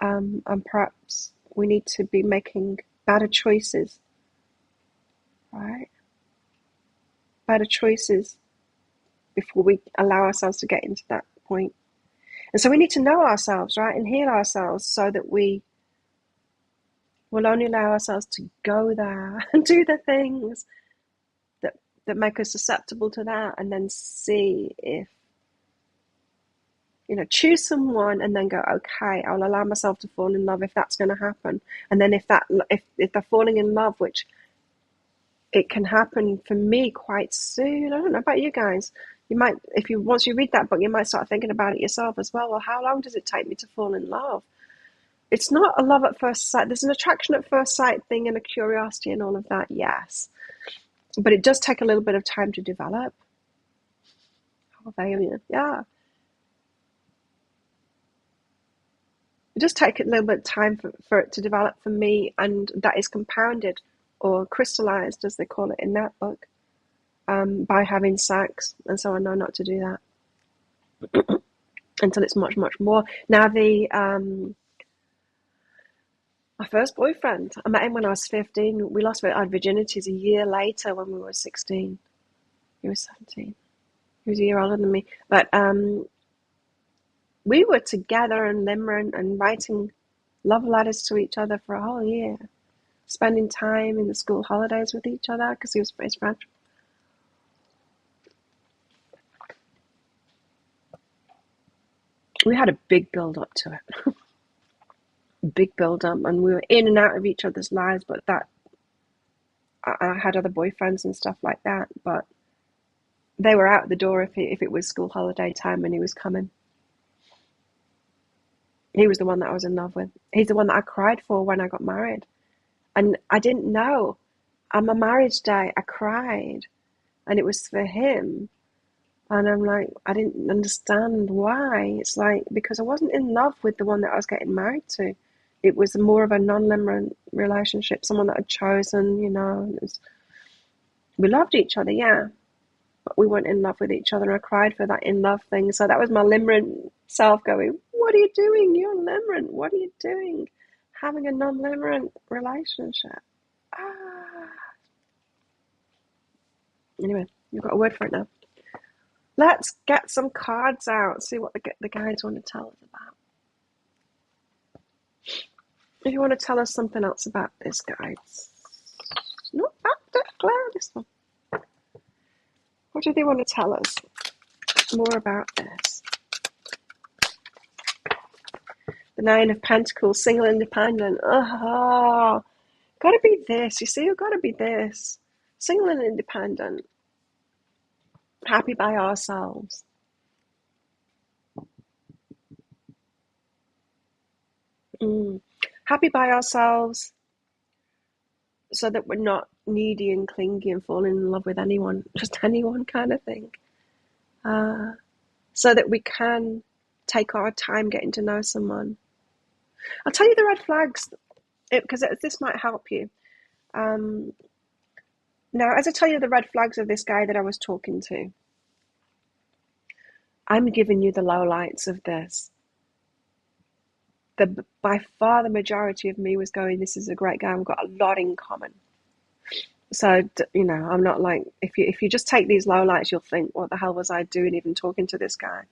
And perhaps we need to be making better choices, right? Better choices before we allow ourselves to get into that point. And so we need to know ourselves, right? And heal ourselves so that we will only allow ourselves to go there and do the things that make us susceptible to that, and then see if, choose someone and then go, okay, I'll allow myself to fall in love if that's going to happen. And then if they're falling in love, which it can happen for me quite soon. I don't know about you guys. You might, once you read that book, you might start thinking about it yourself as well. Well, how long does it take me to fall in love? It's not a love at first sight. There's an attraction at first sight thing and a curiosity and all of that, yes. But it does take a little bit of time to develop. Oh, yeah. It does take a little bit of time for it to develop for me, and that is compounded or crystallized, as they call it in that book, by having sex. And so I know not to do that until it's much, much more. Now, my first boyfriend, I met him when I was 15. We lost our virginities a year later when we were 16. He was 17. He was a year older than me. But we were together and limerent and writing love letters to each other for a whole year, spending time in the school holidays with each other because he was his friend. We had a big build up to it, big build up, and we were in and out of each other's lives. But that I had other boyfriends and stuff like that, but they were out the door if it was school holiday time and he was coming. He was the one that I was in love with. He's the one that I cried for when I got married. And I didn't know. On my marriage day, I cried. And it was for him. And I'm like, I didn't understand why. It's like, because I wasn't in love with the one that I was getting married to. It was more of a non-limerent relationship, someone that I'd chosen, we loved each other, yeah. But we weren't in love with each other. And I cried for that in love thing. So that was my limerent self going, what are you doing? You're limerent. What are you doing? Having a non-limerent relationship. Anyway, you've got a word for it now. Let's get some cards out, see what the guides want to tell us about. If you want to tell us something else about this, guides. No, clear this one. What do they want to tell us more about this? The Nine of Pentacles, single, independent. Oh, got to be this. You see, you've got to be this. Single and independent. Happy by ourselves. Happy by ourselves so that we're not needy and clingy and falling in love with anyone, just anyone kind of thing. So that we can take our time getting to know someone. I'll tell you the red flags because this might help you. Now, as I tell you the red flags of this guy that I was talking to, I'm giving you the lowlights of this. By far the majority of me was going, this is a great guy, we've got a lot in common. So, I'm not like, if you just take these lowlights, you'll think, what the hell was I doing even talking to this guy?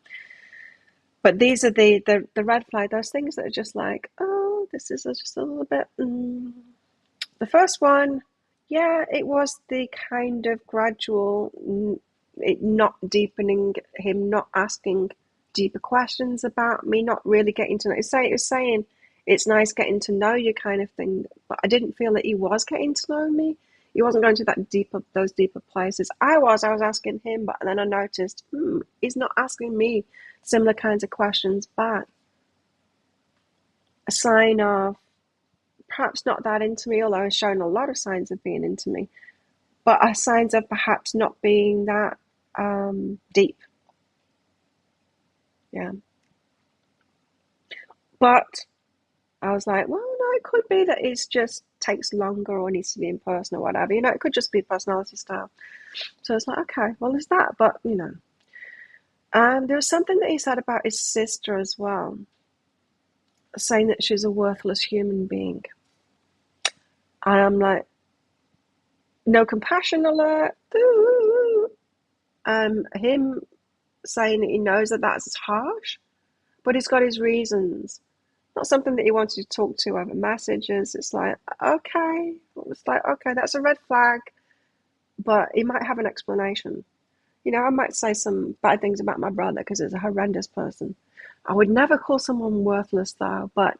But these are the red flag, those things that are just like, oh, this is just a little bit. The first one, yeah, it was the kind of gradual, it not deepening, him not asking deeper questions about me, not really getting to know. It was saying it's nice getting to know you kind of thing, but I didn't feel that he was getting to know me. He wasn't going to those deeper places. I was asking him, but then I noticed he's not asking me similar kinds of questions back. A sign of perhaps not that into me, although he's shown a lot of signs of being into me, but signs of perhaps not being that deep. Yeah. But I was like, well, no, it could be that it just takes longer or needs to be in person or whatever. It could just be personality style. So it's like, okay, well, there's that. But, there was something that he said about his sister as well, saying that she's a worthless human being. And I'm like, no compassion alert. Him saying that he knows that that's harsh, but he's got his reasons. Not something that he wanted to talk to over messages. It's like, okay. That's a red flag, but he might have an explanation. I might say some bad things about my brother because he's a horrendous person. I would never call someone worthless though, but,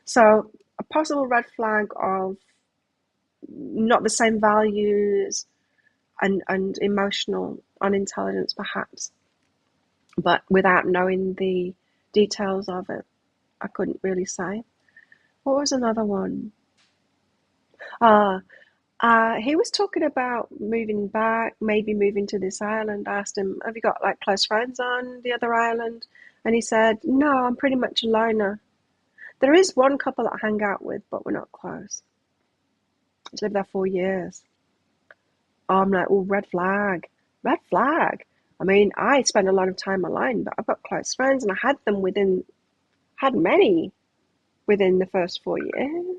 So a possible red flag of not the same values and emotional unintelligence perhaps, but without knowing the details of it, I couldn't really say. What was another one? He was talking about moving back, maybe moving to this island. I asked him, have you got like close friends on the other island? And he said, no, I'm pretty much a loner. There is one couple that I hang out with, but we're not close. He's lived there 4 years. I'm like, oh, red flag. Red flag. I mean, I spend a lot of time alone, but I've got close friends, and I had many within the first 4 years.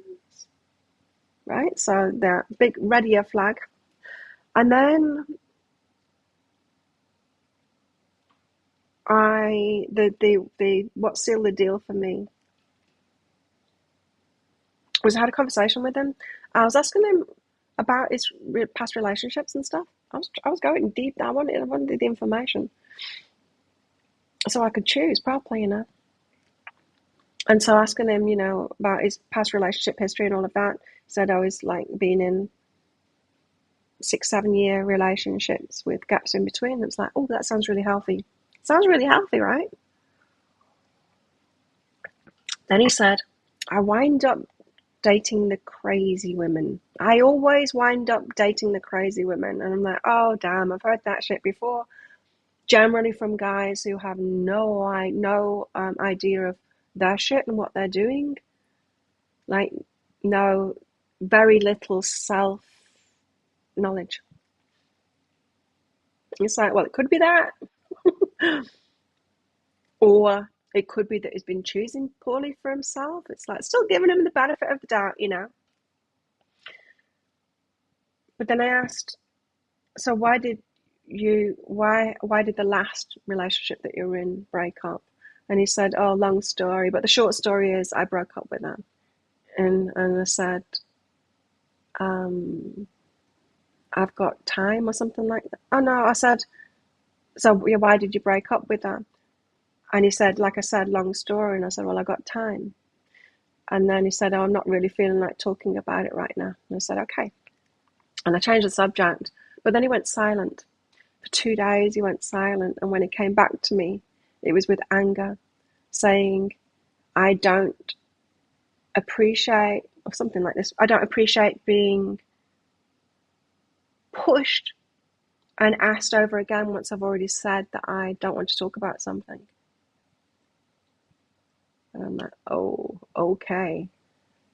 Right? So they're big red flag. And then I the what sealed the deal for me was I had a conversation with him. I was asking him about his past relationships and stuff. I was going deep. I wanted the information so I could choose properly, you know. And so asking him, you know, about his past relationship history and all of that. He said I was like being in 6, 7 year relationships with gaps in between. It's like, oh, that sounds really healthy. Sounds really healthy, right? Then he said, I wind up dating the crazy women. I always wind up dating the crazy women. And I'm like, oh, damn, I've heard that shit before. Generally from guys who have no idea of their shit and what they're doing. Like, no, very little self-knowledge. It's like, well, it could be that. Or it could be that he's been choosing poorly for himself. It's like still giving him the benefit of the doubt, you know. But then I asked, so why did the last relationship that you were in break up? And he said, oh, long story. But the short story is I broke up with her. And I said, I've got time or something like that. Oh, no, I said, so why did you break up with her? And he said, like I said, long story. And I said, well, I got time. And then he said, oh, I'm not really feeling like talking about it right now. And I said, okay. And I changed the subject. But then he went silent. For 2 days, he went silent. And when he came back to me, it was with anger, saying, I don't appreciate, or something like this, I don't appreciate being pushed and asked over again once I've already said that I don't want to talk about something. And I'm like, oh, okay.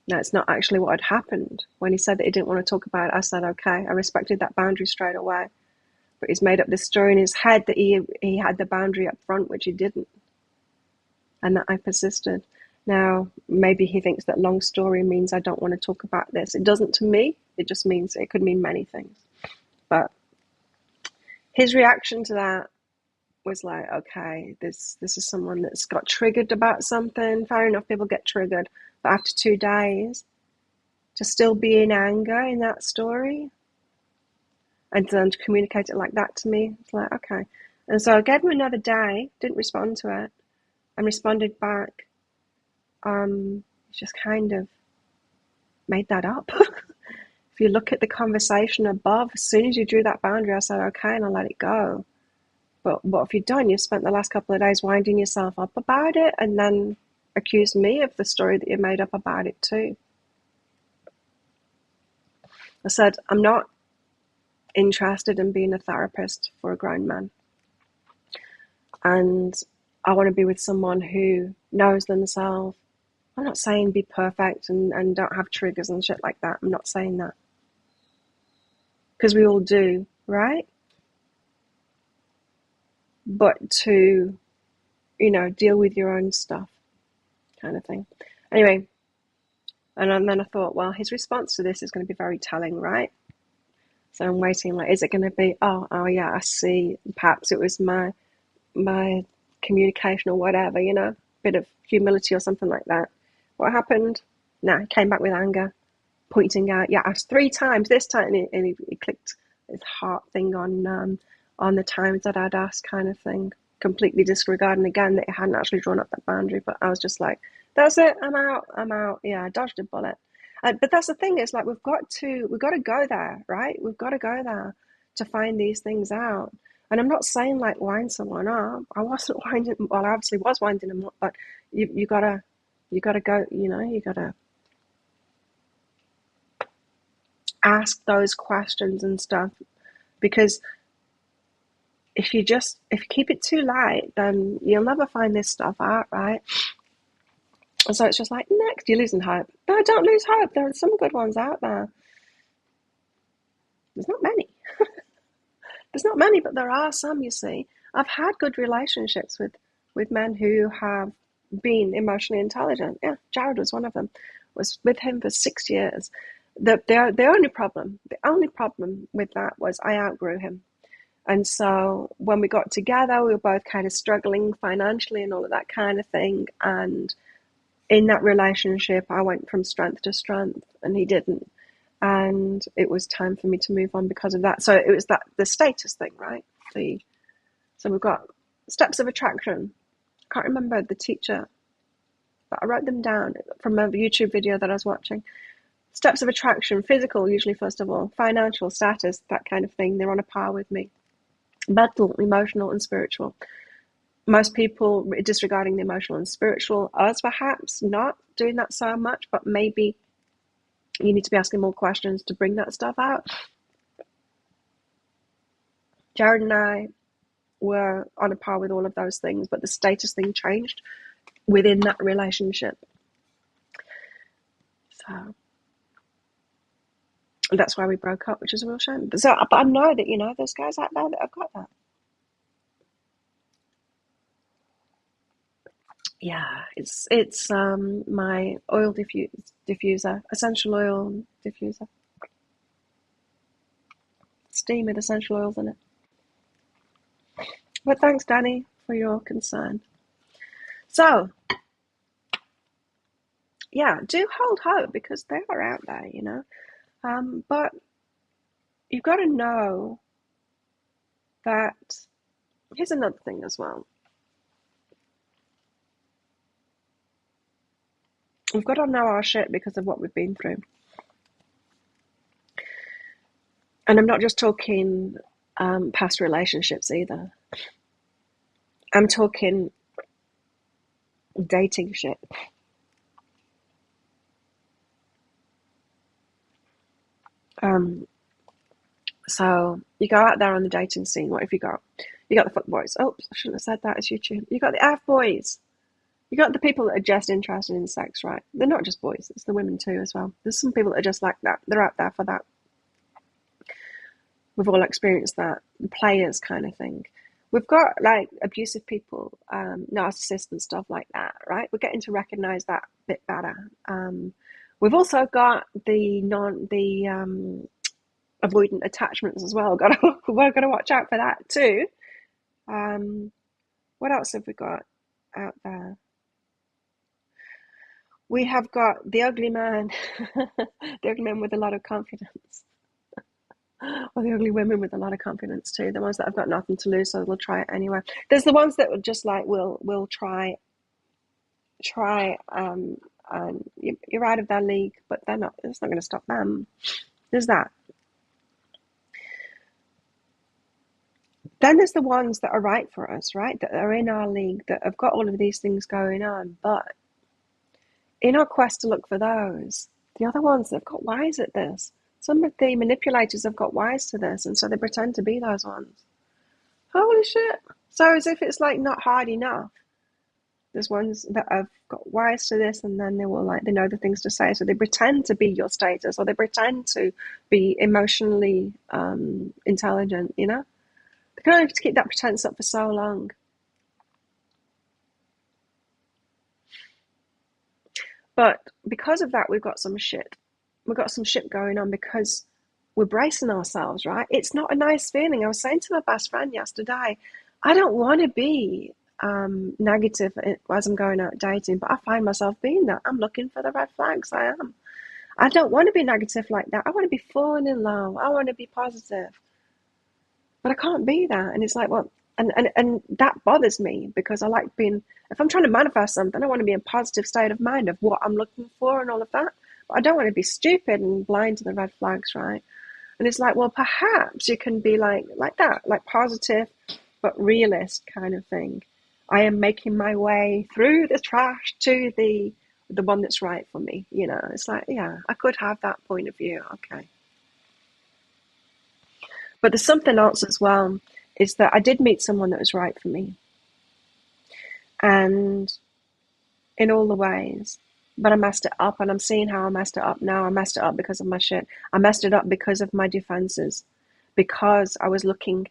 No, it's not actually what had happened. When he said that he didn't want to talk about it, I said, okay. I respected that boundary straight away. But he's made up this story in his head that he had the boundary up front, which he didn't. And that I persisted. Now, maybe he thinks that long story means I don't want to talk about this. It doesn't to me. It just means, it could mean many things. But his reaction to that was like, okay, this is someone that's got triggered about something. Fair enough, people get triggered. But after 2 days, to still be in anger in that story, and then to communicate it like that to me, it's like, okay. And so I gave him another day, didn't respond to it, and responded back. Just kind of made that up. If you look at the conversation above, as soon as you drew that boundary, I said, okay, and I let it go. But what have you done? You spent the last couple of days winding yourself up about it and then accused me of the story that you made up about it too. I said, I'm not interested in being a therapist for a grown man. And I want to be with someone who knows themselves. I'm not saying be perfect and don't have triggers and shit like that. I'm not saying that. Because we all do, right? But to, you know, deal with your own stuff kind of thing. Anyway, and then I thought, well, his response to this is going to be very telling, right? So I'm waiting, like, is it going to be, oh yeah, I see. Perhaps it was my communication or whatever, you know, bit of humility or something like that. What happened? Nah, he came back with anger, pointing out, yeah, I asked 3 times this time, and he clicked his heart thing on the times that I'd asked kind of thing, completely disregarding again that he hadn't actually drawn up that boundary. But I was just like, that's it, I'm out. Yeah, I dodged a bullet. But that's the thing, is like we've got to go there, right? We've got to go there to find these things out. And I'm not saying like wind someone up. I wasn't winding, well, I obviously was winding them up, but you gotta go, you know, you gotta ask those questions and stuff, because if you keep it too light, then you'll never find this stuff out, right? And so it's just like, next, you're losing hope. No, don't lose hope. There are some good ones out there. There's not many. There's not many, but there are some, you see. I've had good relationships with men who have been emotionally intelligent. Yeah, Jared was one of them. Was with him for 6 years. The only problem with that was I outgrew him. And so when we got together, we were both kind of struggling financially and all of that kind of thing. And in that relationship, I went from strength to strength, and he didn't. And it was time for me to move on because of that. So it was that the status thing, right? So we've got steps of attraction. I can't remember the teacher, but I wrote them down from a YouTube video that I was watching. Steps of attraction: physical, usually first of all, financial, status, that kind of thing. They're on a par with me. Mental, emotional, and spiritual. Most people disregarding the emotional and spiritual, us perhaps not doing that so much, but maybe you need to be asking more questions to bring that stuff out. Jared and I were on a par with all of those things, but the status thing changed within that relationship. So that's why we broke up, which is a real shame. But I know that, there's guys out there that have got that. Yeah, it's my oil diffuser, essential oil diffuser. Steam with essential oils in it. But thanks, Danny, for your concern. So, yeah, do hold hope, because they are out there. But you've got to know that here's another thing as well. We've got to know our shit because of what we've been through. And I'm not just talking past relationships either. I'm talking dating shit. So you go out there on the dating scene. What have you got? You got the fuckboys. Oh, I shouldn't have said that. It's YouTube. You got the F-boys. You got the people that are just interested in sex, right? They're not just boys. It's the women too as well. There's some people that are just like that. They're out there for that. We've all experienced that. The players kind of thing. We've got like abusive people, narcissists and stuff like that, right? We're getting to recognize that a bit better. We've also got the avoidant attachments as well. We're got to watch out for that too. What else have we got out there? We have got the ugly man, the ugly man with a lot of confidence, or the ugly women with a lot of confidence too. The ones that have got nothing to lose, so they'll try it anyway. There's the ones that will just like will try, and you're out of their league, but they're not. It's not going to stop them. There's that. Then there's the ones that are right for us, right? That are in our league, that have got all of these things going on, but in our quest to look for those, the other ones that have got wise at this, some of the manipulators have got wise to this, and so they pretend to be those ones. Holy shit. So as if it's like not hard enough. There's ones that have got wise to this, and then they know the things to say, so they pretend to be your status, or they pretend to be emotionally intelligent, They can only keep that pretense up for so long. But because of that, we've got some shit. We've got some shit going on because we're bracing ourselves, right? It's not a nice feeling. I was saying to my best friend yesterday, I don't want to be negative as I'm going out dating, but I find myself being that. I'm looking for the red flags. I am. I don't want to be negative like that. I want to be falling in love. I want to be positive. But I can't be that. And it's like, well, and that bothers me, because I like being, if I'm trying to manifest something, I want to be in a positive state of mind of what I'm looking for and all of that. But I don't want to be stupid and blind to the red flags, right? And it's like, well, perhaps you can be like that, like positive but realist kind of thing. I am making my way through the trash to the one that's right for me. It's like, yeah, I could have that point of view. Okay. But there's something else as well, is that I did meet someone that was right for me. And in all the ways, but I messed it up, and I'm seeing how I messed it up now. I messed it up because of my shit. I messed it up because of my defenses, because I was looking,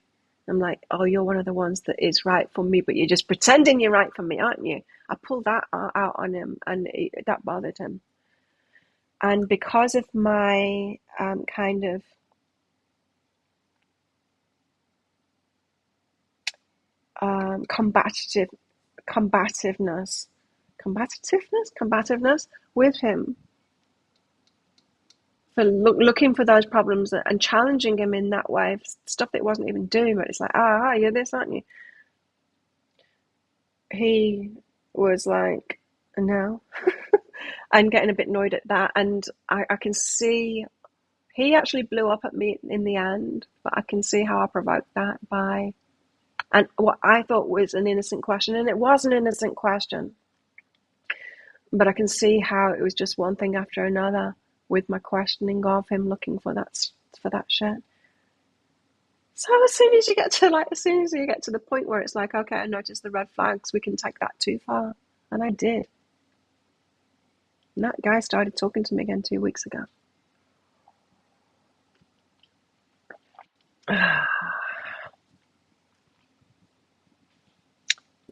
I'm like, oh, you're one of the ones that is right for me, but you're just pretending you're right for me, aren't you? I pulled that out on him, and that bothered him. And because of my kind of combative combativeness combativeness with him for looking for those problems and challenging him in that way, stuff that he wasn't even doing, but it's like, you're this, aren't you? He was like, no. And getting a bit annoyed at that, and I can see he actually blew up at me in the end, but I can see how I provoked that by, and what I thought was an innocent question, and it was an innocent question, but I can see how it was just one thing after another with my questioning of him looking for that shit. So as soon as you get to the point where it's like, okay, I noticed the red flags, we can take that too far, and I did. And that guy started talking to me again 2 weeks ago.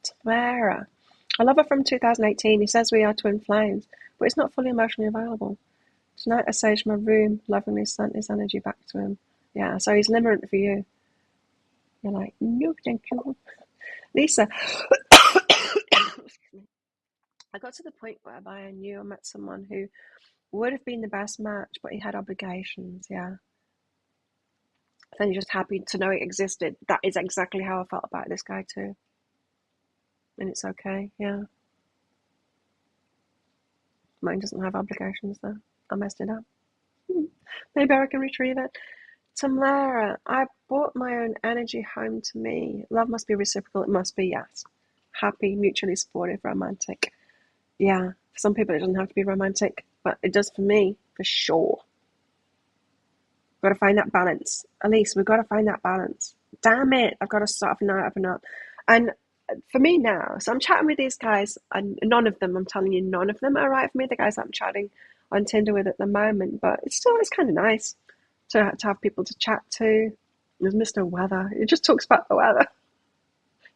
Tamara. I love her from 2018. He says we are twin flames, but it's not fully emotionally available. Tonight I saged my room, lovingly sent his energy back to him. Yeah, so he's limerent for you. You're like, no, thank you. Lisa. I got to the point whereby I knew I met someone who would have been the best match, but he had obligations, yeah. Then you're just happy to know it existed. That is exactly how I felt about this guy too. And it's okay, yeah. Mine doesn't have obligations though. I messed it up. Maybe I can retrieve it. Tamara, I brought my own energy home to me. Love must be reciprocal. It must be, yes. Happy, mutually supportive, romantic. Yeah, for some people it doesn't have to be romantic, but it does for me, for sure. Got to find that balance. Elise, we've got to find that balance. Damn it, I've got to soften that up and up. And for me now, so I'm chatting with these guys, and none of them, I'm telling you, none of them are right for me, the guys that I'm chatting on Tinder with at the moment, but it's kind of nice to have people to chat to. There's Mr. Weather. It just talks about the weather.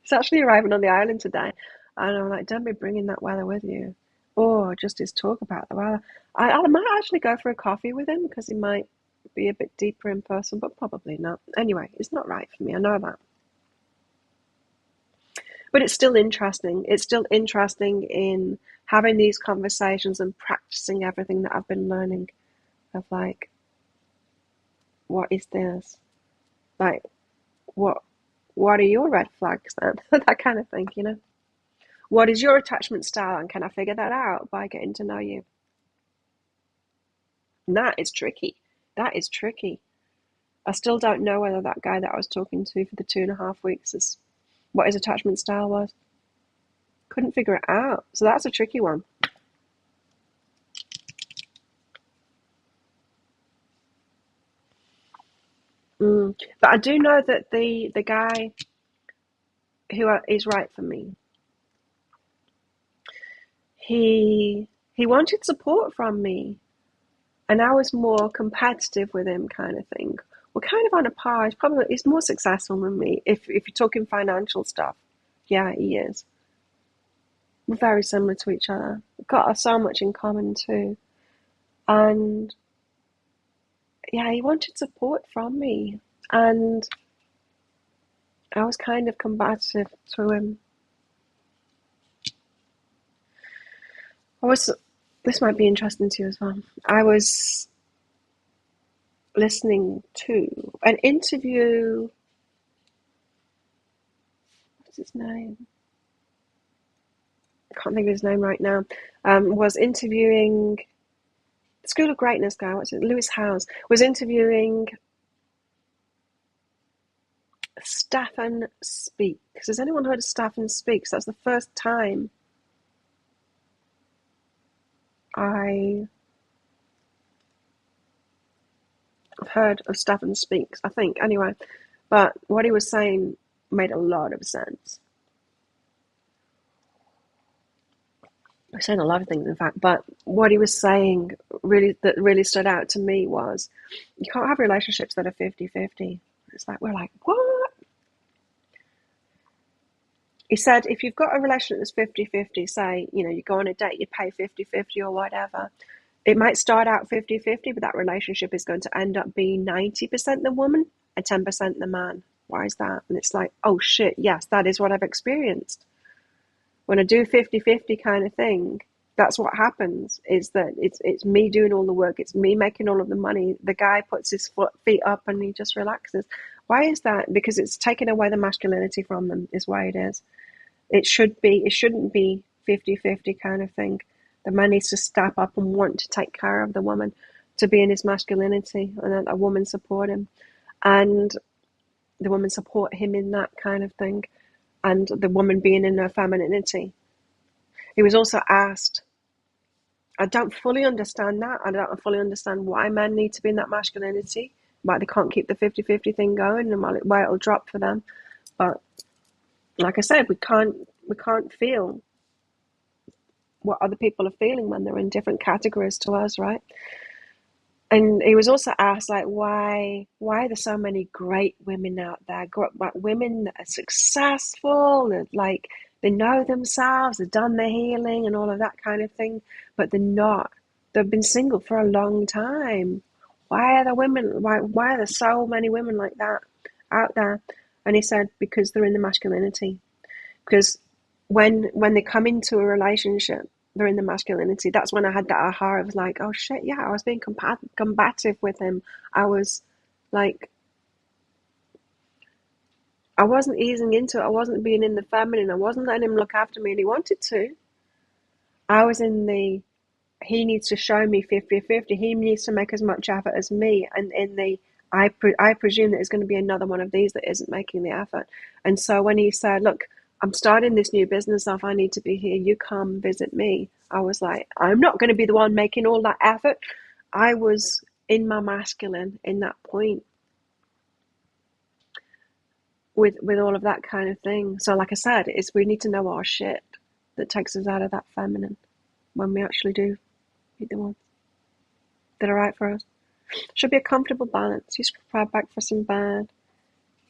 He's actually arriving on the island today, and I'm like, don't be bringing that weather with you. Or just his talk about the weather. I might actually go for a coffee with him because he might be a bit deeper in person, but probably not. Anyway, it's not right for me. I know that. But it's still interesting. It's still interesting in having these conversations and practicing everything that I've been learning of like, what is this? Like, what are your red flags then? That kind of thing, you know? What is your attachment style, and can I figure that out by getting to know you? And that is tricky. That is tricky. I still don't know whether that guy that I was talking to for the 2.5 weeks is what his attachment style was. Couldn't figure it out. So that's a tricky one. But I do know that the guy who is right for me, he wanted support from me, and I was more competitive with him, kind of thing. We're kind of on a par. He's more successful than me. If you're talking financial stuff, yeah, he is. We're very similar to each other. We've got so much in common too. And yeah, he wanted support from me, and I was kind of combative to him. This might be interesting to you as well. I was listening to an interview. What's his name? I can't think of his name right now. Was interviewing School of Greatness guy. What's it? Lewis Howes was interviewing Stefan Speaks. Has anyone heard of Stefan Speaks? That's the first time I heard of Stefan Speaks, I think, anyway. But what he was saying made a lot of sense. He was saying a lot of things, in fact, but what he was saying that really stood out to me was, you can't have relationships that are 50-50. It's like, we're like, what? He said, if you've got a relationship that's 50-50, say, you go on a date, you pay 50-50 or whatever, it might start out 50-50, but that relationship is going to end up being 90% the woman and 10% the man. Why is that? And it's like, oh shit, yes, that is what I've experienced. When I do 50-50 kind of thing, that's what happens, is that it's me doing all the work. It's me making all of the money. The guy puts his feet up and he just relaxes. Why is that? Because it's taking away the masculinity from them, is why it is. It shouldn't be 50-50 kind of thing. The man needs to step up and want to take care of the woman, to be in his masculinity, and that a woman support him. And the woman support him in that kind of thing. And the woman being in her femininity. He was also asked, I don't fully understand that. I don't fully understand why men need to be in that masculinity, why they can't keep the 50-50 thing going, and why it'll drop for them. But like I said, we can't feel what other people are feeling when they're in different categories to us, right? And he was also asked, like, why are there so many great women out there? Women that are successful, that like they know themselves, they've done their healing and all of that kind of thing, but they're not. They've been single for a long time. Why are there women? Why are there so many women like that out there? And he said, because they're in the masculinity. Because when they come into a relationship, they're in the masculinity. That's when I had that aha. I was like, oh shit, yeah, I was being combative with him. I was like, I wasn't easing into it. I wasn't being in the feminine. I wasn't letting him look after me, and he wanted to. I was in the, he needs to show me 50-50. He needs to make as much effort as me. And in the, I presume that there's going to be another one of these that isn't making the effort. And so when he said, look, I'm starting this new business off, I need to be here, you come visit me, I was like, I'm not going to be the one making all that effort. I was in my masculine in that point with all of that kind of thing. So like I said, we need to know our shit that takes us out of that feminine when we actually do meet the ones that are right for us. Should be a comfortable balance. He's prepared back for some bad.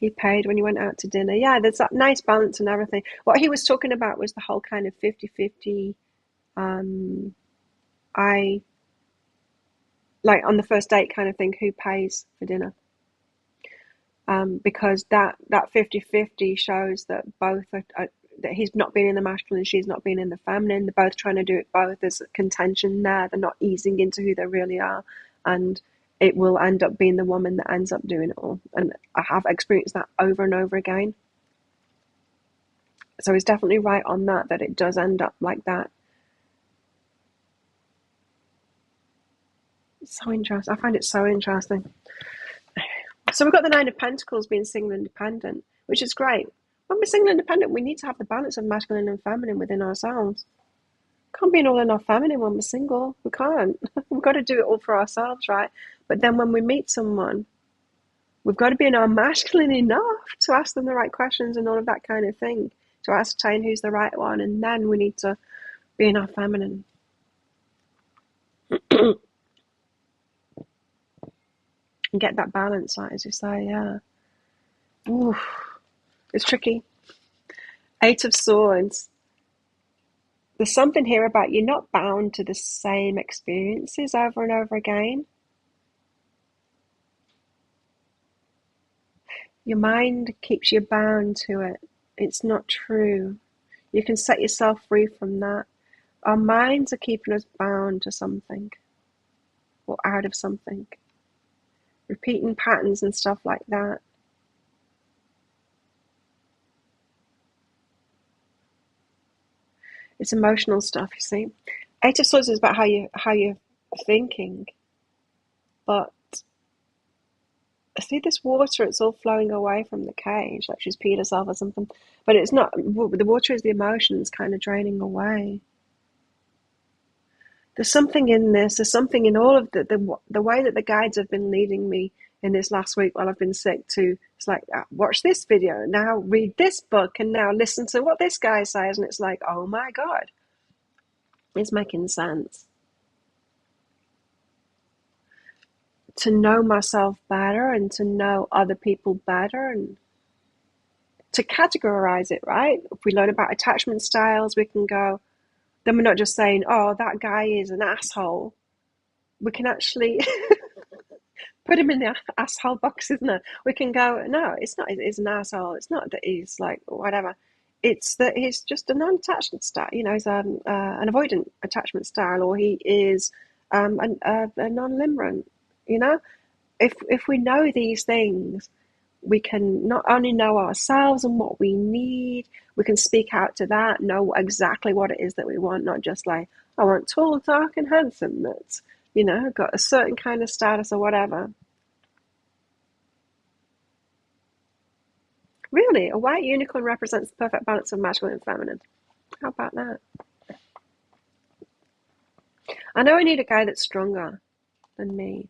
He paid when you went out to dinner. Yeah, there's that nice balance and everything. What he was talking about was the whole kind of 50-50. I like on the first date kind of thing, who pays for dinner? Because that 50-50 shows that both are, that he's not being in the masculine, she's not being in the feminine. They're both trying to do it both. There's contention there. They're not easing into who they really are. And it will end up being the woman that ends up doing it all. And I have experienced that over and over again. So he's definitely right on that it does end up like that. It's so interesting. I find it so interesting. So we've got the Nine of Pentacles being single independent, which is great. When we're single independent, we need to have the balance of masculine and feminine within ourselves. Can't be an all enough feminine when we're single. We can't. We've got to do it all for ourselves, right? But then when we meet someone, we've got to be in our masculine enough to ask them the right questions and all of that kind of thing, to ascertain who's the right one, and then we need to be in our feminine. And get that balance, like as you say, yeah. Ooh, it's tricky. Eight of Swords. There's something here about you're not bound to the same experiences over and over again. Your mind keeps you bound to it. It's not true. You can set yourself free from that. Our minds are keeping us bound to something or out of something. Repeating patterns and stuff like that. It's emotional stuff, you see. Eight of Swords is about how you're thinking. But see this water, it's all flowing away from the cage, like she's peed herself or something. But it's not. The water is the emotions kind of draining away. There's something in this. There's something in all of the way that the guides have been leading me in this last week while I've been sick to, it's like, watch this video, now read this book, and now listen to what this guy says. And it's like, oh my God, it's making sense. To know myself better and to know other people better and to categorize it, right? If we learn about attachment styles, we can go, then we're not just saying, oh, that guy is an asshole. We can actually put him in the asshole box, isn't it? We can go, no, it's not. He's an asshole. It's not that he's like whatever. It's that he's just a non-attachment style. You know, he's an avoidant attachment style, or he is a non-limerent. You know, if we know these things, we can not only know ourselves and what we need, we can speak out to that, know exactly what it is that we want, not just like, I want tall, dark, and handsome that's, you know, got a certain kind of status or whatever. Really, a white unicorn represents the perfect balance of masculine and feminine. How about that? I know I need a guy that's stronger than me.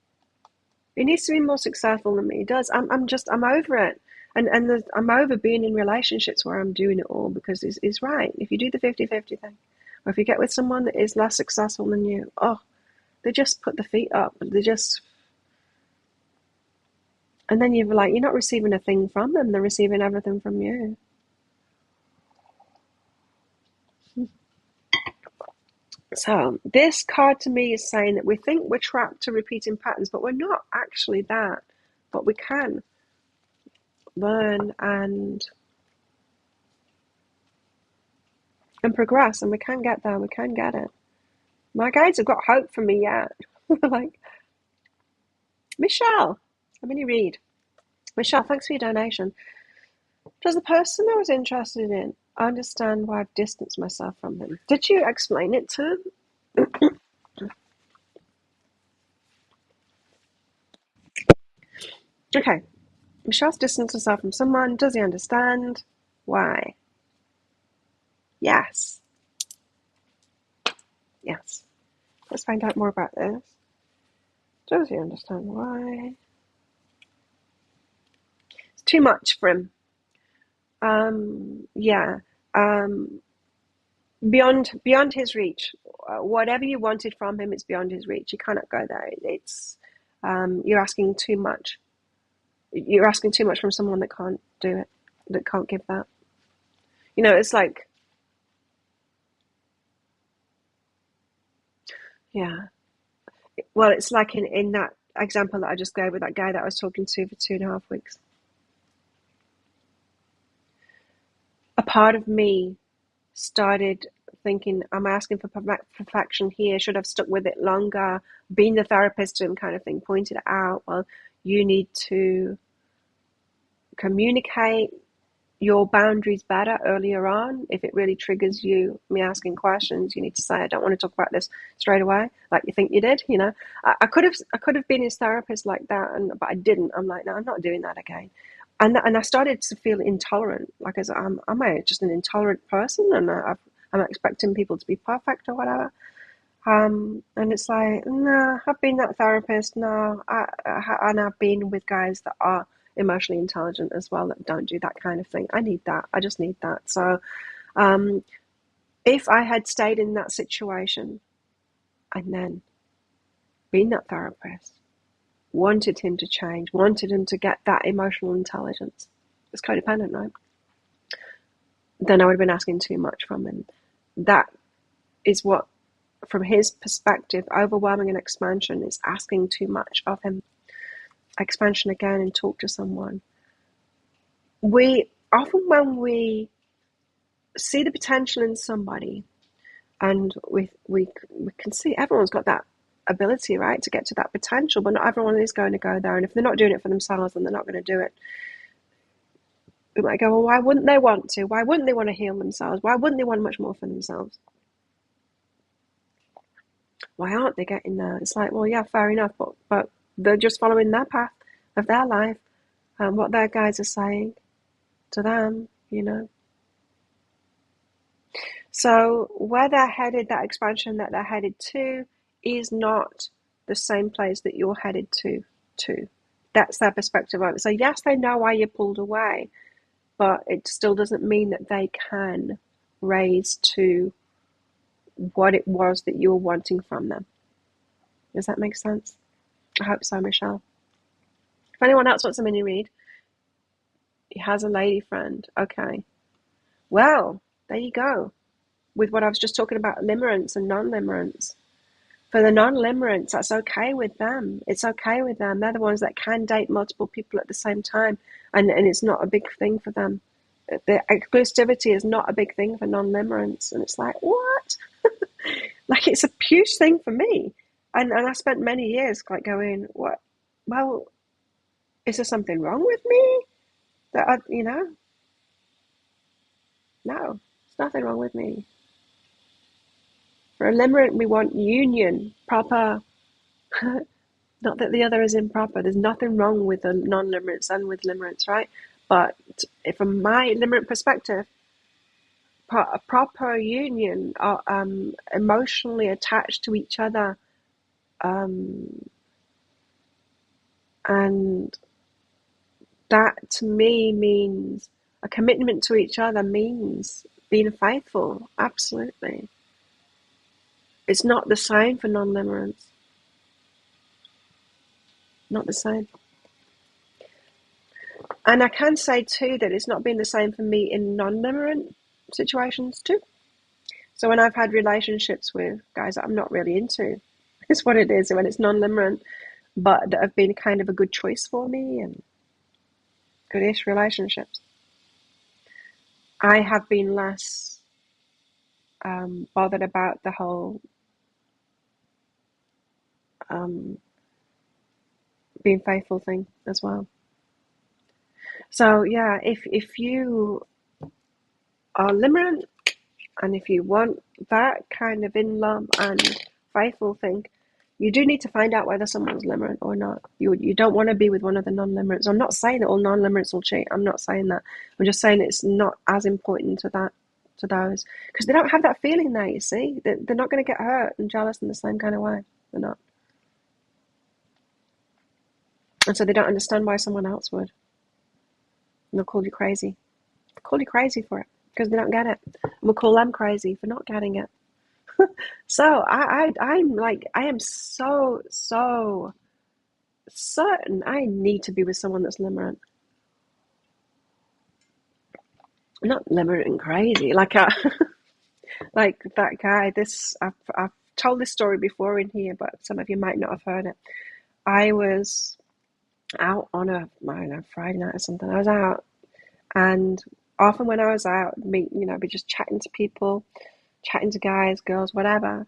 He needs to be more successful than me. He does. I'm over it. I'm over being in relationships where I'm doing it all, because he's right. If you do the 50-50 thing, or if you get with someone that is less successful than you, oh, they just put the feet up. They just, and then you're like, you're not receiving a thing from them. They're receiving everything from you. So this card to me is saying that we think we're trapped to repeating patterns, but we're not actually that. But we can learn and progress, and we can get there. We can get it. My guides have got hope for me yet. Like, Michelle, a mini read. Michelle, thanks for your donation. Does the person I was interested in understand why I've distanced myself from them? Did you explain it to them? Okay. Michelle's distanced herself from someone. Does he understand? Why? Yes. Yes. Let's find out more about this. Does he understand why? It's too much for him. Yeah. Beyond his reach. Whatever you wanted from him, it's beyond his reach. You cannot go there. It's you're asking too much. You're asking too much from someone that can't do it, that can't give that. You know, it's like, yeah. Well, it's like in that example that I just gave with that guy that I was talking to for 2.5 weeks. A part of me started thinking, am I asking for perfection here? Should have stuck with it longer? Being the therapist to him kind of thing, pointed out, well, you need to communicate your boundaries better earlier on. If it really triggers you, me asking questions, you need to say, I don't want to talk about this straight away, like you think you did. You know, I could have been his therapist like that, but I didn't. I'm like, no, I'm not doing that again. And I started to feel intolerant, like as am I just an intolerant person, and I'm expecting people to be perfect or whatever. And it's like, no, I've been that therapist. No, and I've been with guys that are emotionally intelligent as well, that don't do that kind of thing. I need that. I just need that. So if I had stayed in that situation and then been that therapist, wanted him to change, wanted him to get that emotional intelligence, it's codependent, right? Then I would have been asking too much from him. That is what, from his perspective, overwhelming and expansion is asking too much of him. Expansion again, and talk to someone. We often, when we see the potential in somebody, and we can see everyone's got that ability, right, to get to that potential, but not everyone is going to go there. And if they're not doing it for themselves, then they're not going to do it. We might go, well, why wouldn't they want to? Why wouldn't they want to heal themselves? Why wouldn't they want much more for themselves? Why aren't they getting there? It's like, well, yeah, fair enough, but they're just following their path of their life and what their guides are saying to them, you know. So where they're headed, that expansion that they're headed to, is not the same place that you're headed to. That's their perspective of it. So yes, they know why you pulled away, but it still doesn't mean that they can raise to what it was that you were wanting from them. Does that make sense? I hope so, Michelle. If anyone else wants a mini read, he has a lady friend. Okay. Well, there you go. With what I was just talking about, limerence and non-limerence. For the non-limerents, that's okay with them. It's okay with them. They're the ones that can date multiple people at the same time, and it's not a big thing for them. The exclusivity is not a big thing for non-limerents, and it's like, what? Like, it's a huge thing for me. And I spent many years like going, what? Well, is there something wrong with me? That no, there's nothing wrong with me. For a limerent, we want union, proper. Not that the other is improper. There's nothing wrong with the non-limerents and with limerents, right? But from my limerent perspective, a proper union are emotionally attached to each other, um, and that to me means a commitment to each other means being faithful. Absolutely, it's not the same for non-limerents. Not the same. And I can say too that it's not been the same for me in non-limerent situations too. So when I've had relationships with guys that I'm not really into, it's what it is when it's non-limerent, but that have been kind of a good choice for me and goodish relationships. I have been less bothered about the whole um, being faithful thing as well. So yeah, if you are limerent and if you want that kind of in love and faithful thing, you do need to find out whether someone's limerent or not. You don't want to be with one of the non-limerents. I'm not saying that all non-limerents will cheat. I'm not saying that. I'm just saying it's not as important to those because they don't have that feeling there. You see, they're not going to get hurt and jealous in the same kind of way. They're not, and so they don't understand why someone else would. And they'll call you crazy. They'll call you crazy for it because they don't get it. And we'll call them crazy for not getting it. So I'm like, I am so certain I need to be with someone that's limerent. Not limerent and crazy, like like that guy. I've told this story before in here, but some of you might not have heard it. I was out on I don't know, Friday night or something. I was out, and often when I was out, be just chatting to people, chatting to guys, girls, whatever.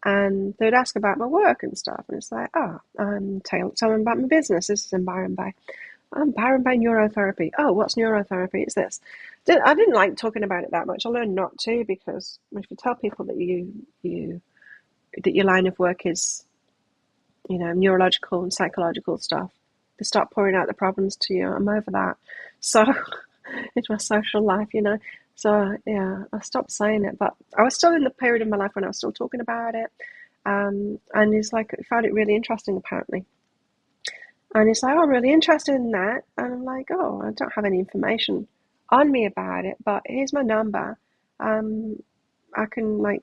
And they'd ask about my work and stuff. And it's like, tell them about my business. This is in Byron Bay. I'm Byron Bay Neurotherapy. Oh, what's neurotherapy? It's this. I didn't like talking about it that much. I learned not to because if you tell people that that your line of work is, neurological and psychological stuff, they start pouring out the problems to you. I'm over that. So it's my social life. So yeah, I stopped saying it, but I was still in the period of my life when I was still talking about it. And he's like, I found it really interesting apparently. And he's like, oh, I'm really interested in that. And I'm like, oh, I don't have any information on me about it, but here's my number. I can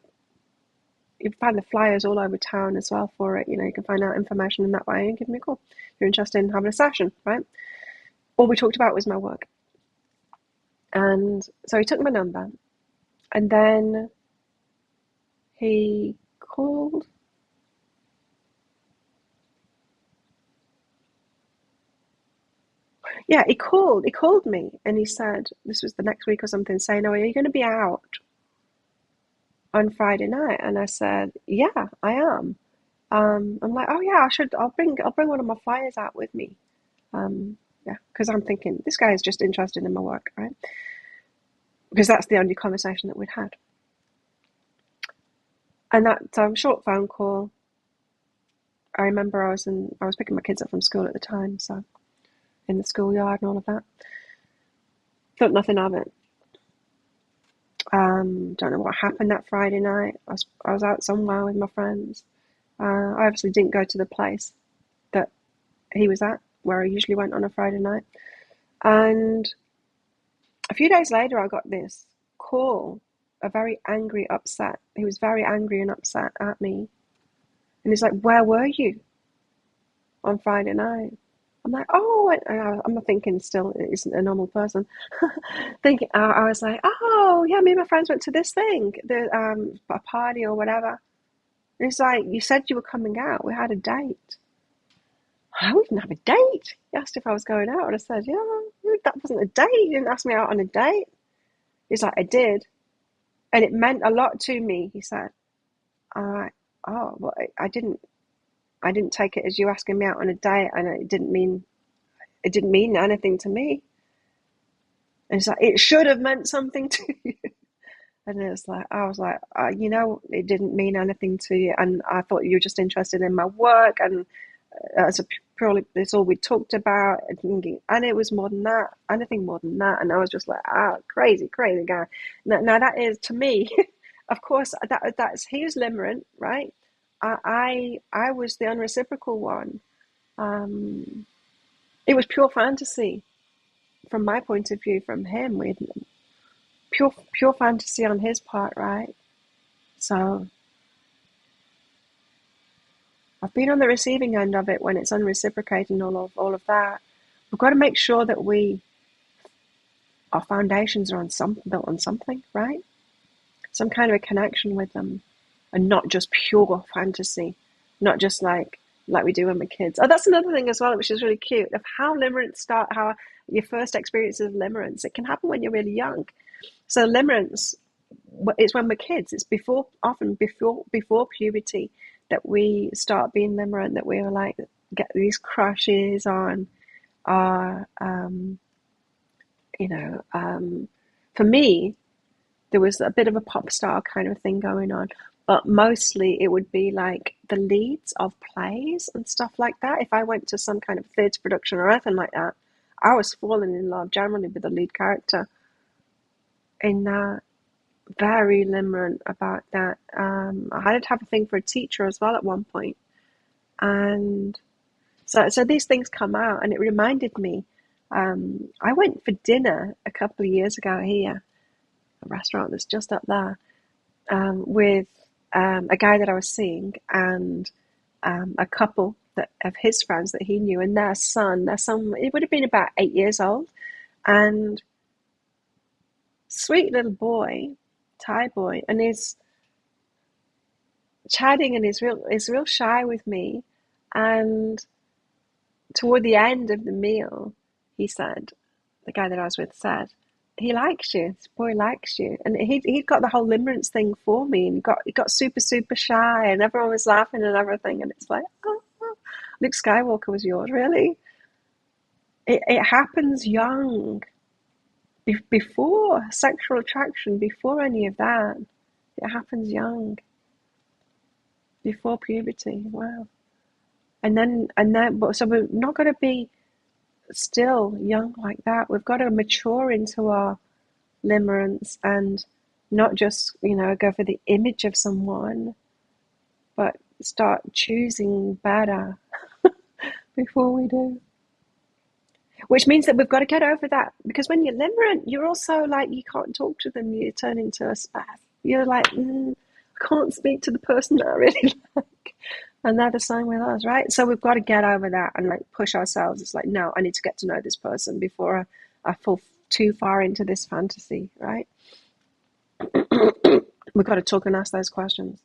you can find the flyers all over town as well for it. You can find out information in that way and give me a call. If you're interested in having a session, right? All we talked about was my work. And so he took my number and then he called. Yeah, he called me and he said, this was the next week or something, saying, oh, are you going to be out on Friday night? And I said, yeah, I am. I'm like, oh yeah, I'll bring one of my flyers out with me. Yeah, because I'm thinking this guy is just interested in my work, right? Because that's the only conversation that we'd had. And that short phone call, I remember I was picking my kids up from school at the time, so in the schoolyard and all of that. Thought nothing of it. Don't know what happened that Friday night. I was out somewhere with my friends. I obviously didn't go to the place that he was at, where I usually went on a Friday night. And a few days later, I got this call, a very angry, upset. He was very angry and upset at me. And he's like, where were you on Friday night? I'm like, oh, I'm thinking still isn't a normal person. Thinking, I was like, oh, yeah, me and my friends went to this thing, a party or whatever. And he's like, you said you were coming out. We had a date. We didn't have a date. He asked if I was going out. And I said, yeah, that wasn't a date. You didn't ask me out on a date. He's like, I did. And it meant a lot to me, he said. I'm like, oh, well, I didn't take it as you asking me out on a date, and it didn't mean anything to me. And he's like, it should have meant something to you. And I was like, it didn't mean anything to you, and I thought you were just interested in my work, and purely that's all we talked about, and it was more than that, anything more than that. And I was just like, crazy guy. Now that is, to me, of course, that's he was limerent, right? I was the unreciprocal one. It was pure fantasy from my point of view. From him, we pure fantasy on his part, right? So I've been on the receiving end of it when it's unreciprocated and all of that. We've got to make sure that our foundations are built on something, right? Some kind of a connection with them, and not just pure fantasy, not just like we do when we're kids. Oh, that's another thing as well, which is really cute, of how limerence start, how your first experience of limerence. It can happen when you're really young. So limerence, it's when we're kids. It's often before puberty that we start being limerent, that we are like, get these crushes on our, for me, there was a bit of a pop star kind of thing going on, but mostly it would be like the leads of plays and stuff like that. If I went to some kind of theatre production or anything like that, I was falling in love generally with the lead character in that. Very limerent about that. I had to have a thing for a teacher as well at one point, and so these things come out, and it reminded me. I went for dinner a couple of years ago here, a restaurant that's just up there, with a guy that I was seeing, and a couple of his friends that he knew, and their son, it would have been about 8 years old, and sweet little boy, Thai boy, and he's chatting, and is real shy with me. And toward the end of the meal, he said, the guy that I was with said, he likes you. This boy likes you. And he'd got the whole limerence thing for me, and he got super, super shy, and everyone was laughing and everything. And it's like, oh, Luke Skywalker was yours, really? It happens young. Before sexual attraction, before any of that, it happens young, before puberty. Wow. And then, so we're not going to be still young like that. We've got to mature into our limerence, and not just, go for the image of someone, but start choosing better before we do. Which means that we've got to get over that, because when you're limerent, you're also like, you can't talk to them. You turn into a spaz. You're like, I can't speak to the person that I really like. And they're the same with us, right? So we've got to get over that and like push ourselves. It's like, no, I need to get to know this person before I fall too far into this fantasy, right? We've got to talk and ask those questions.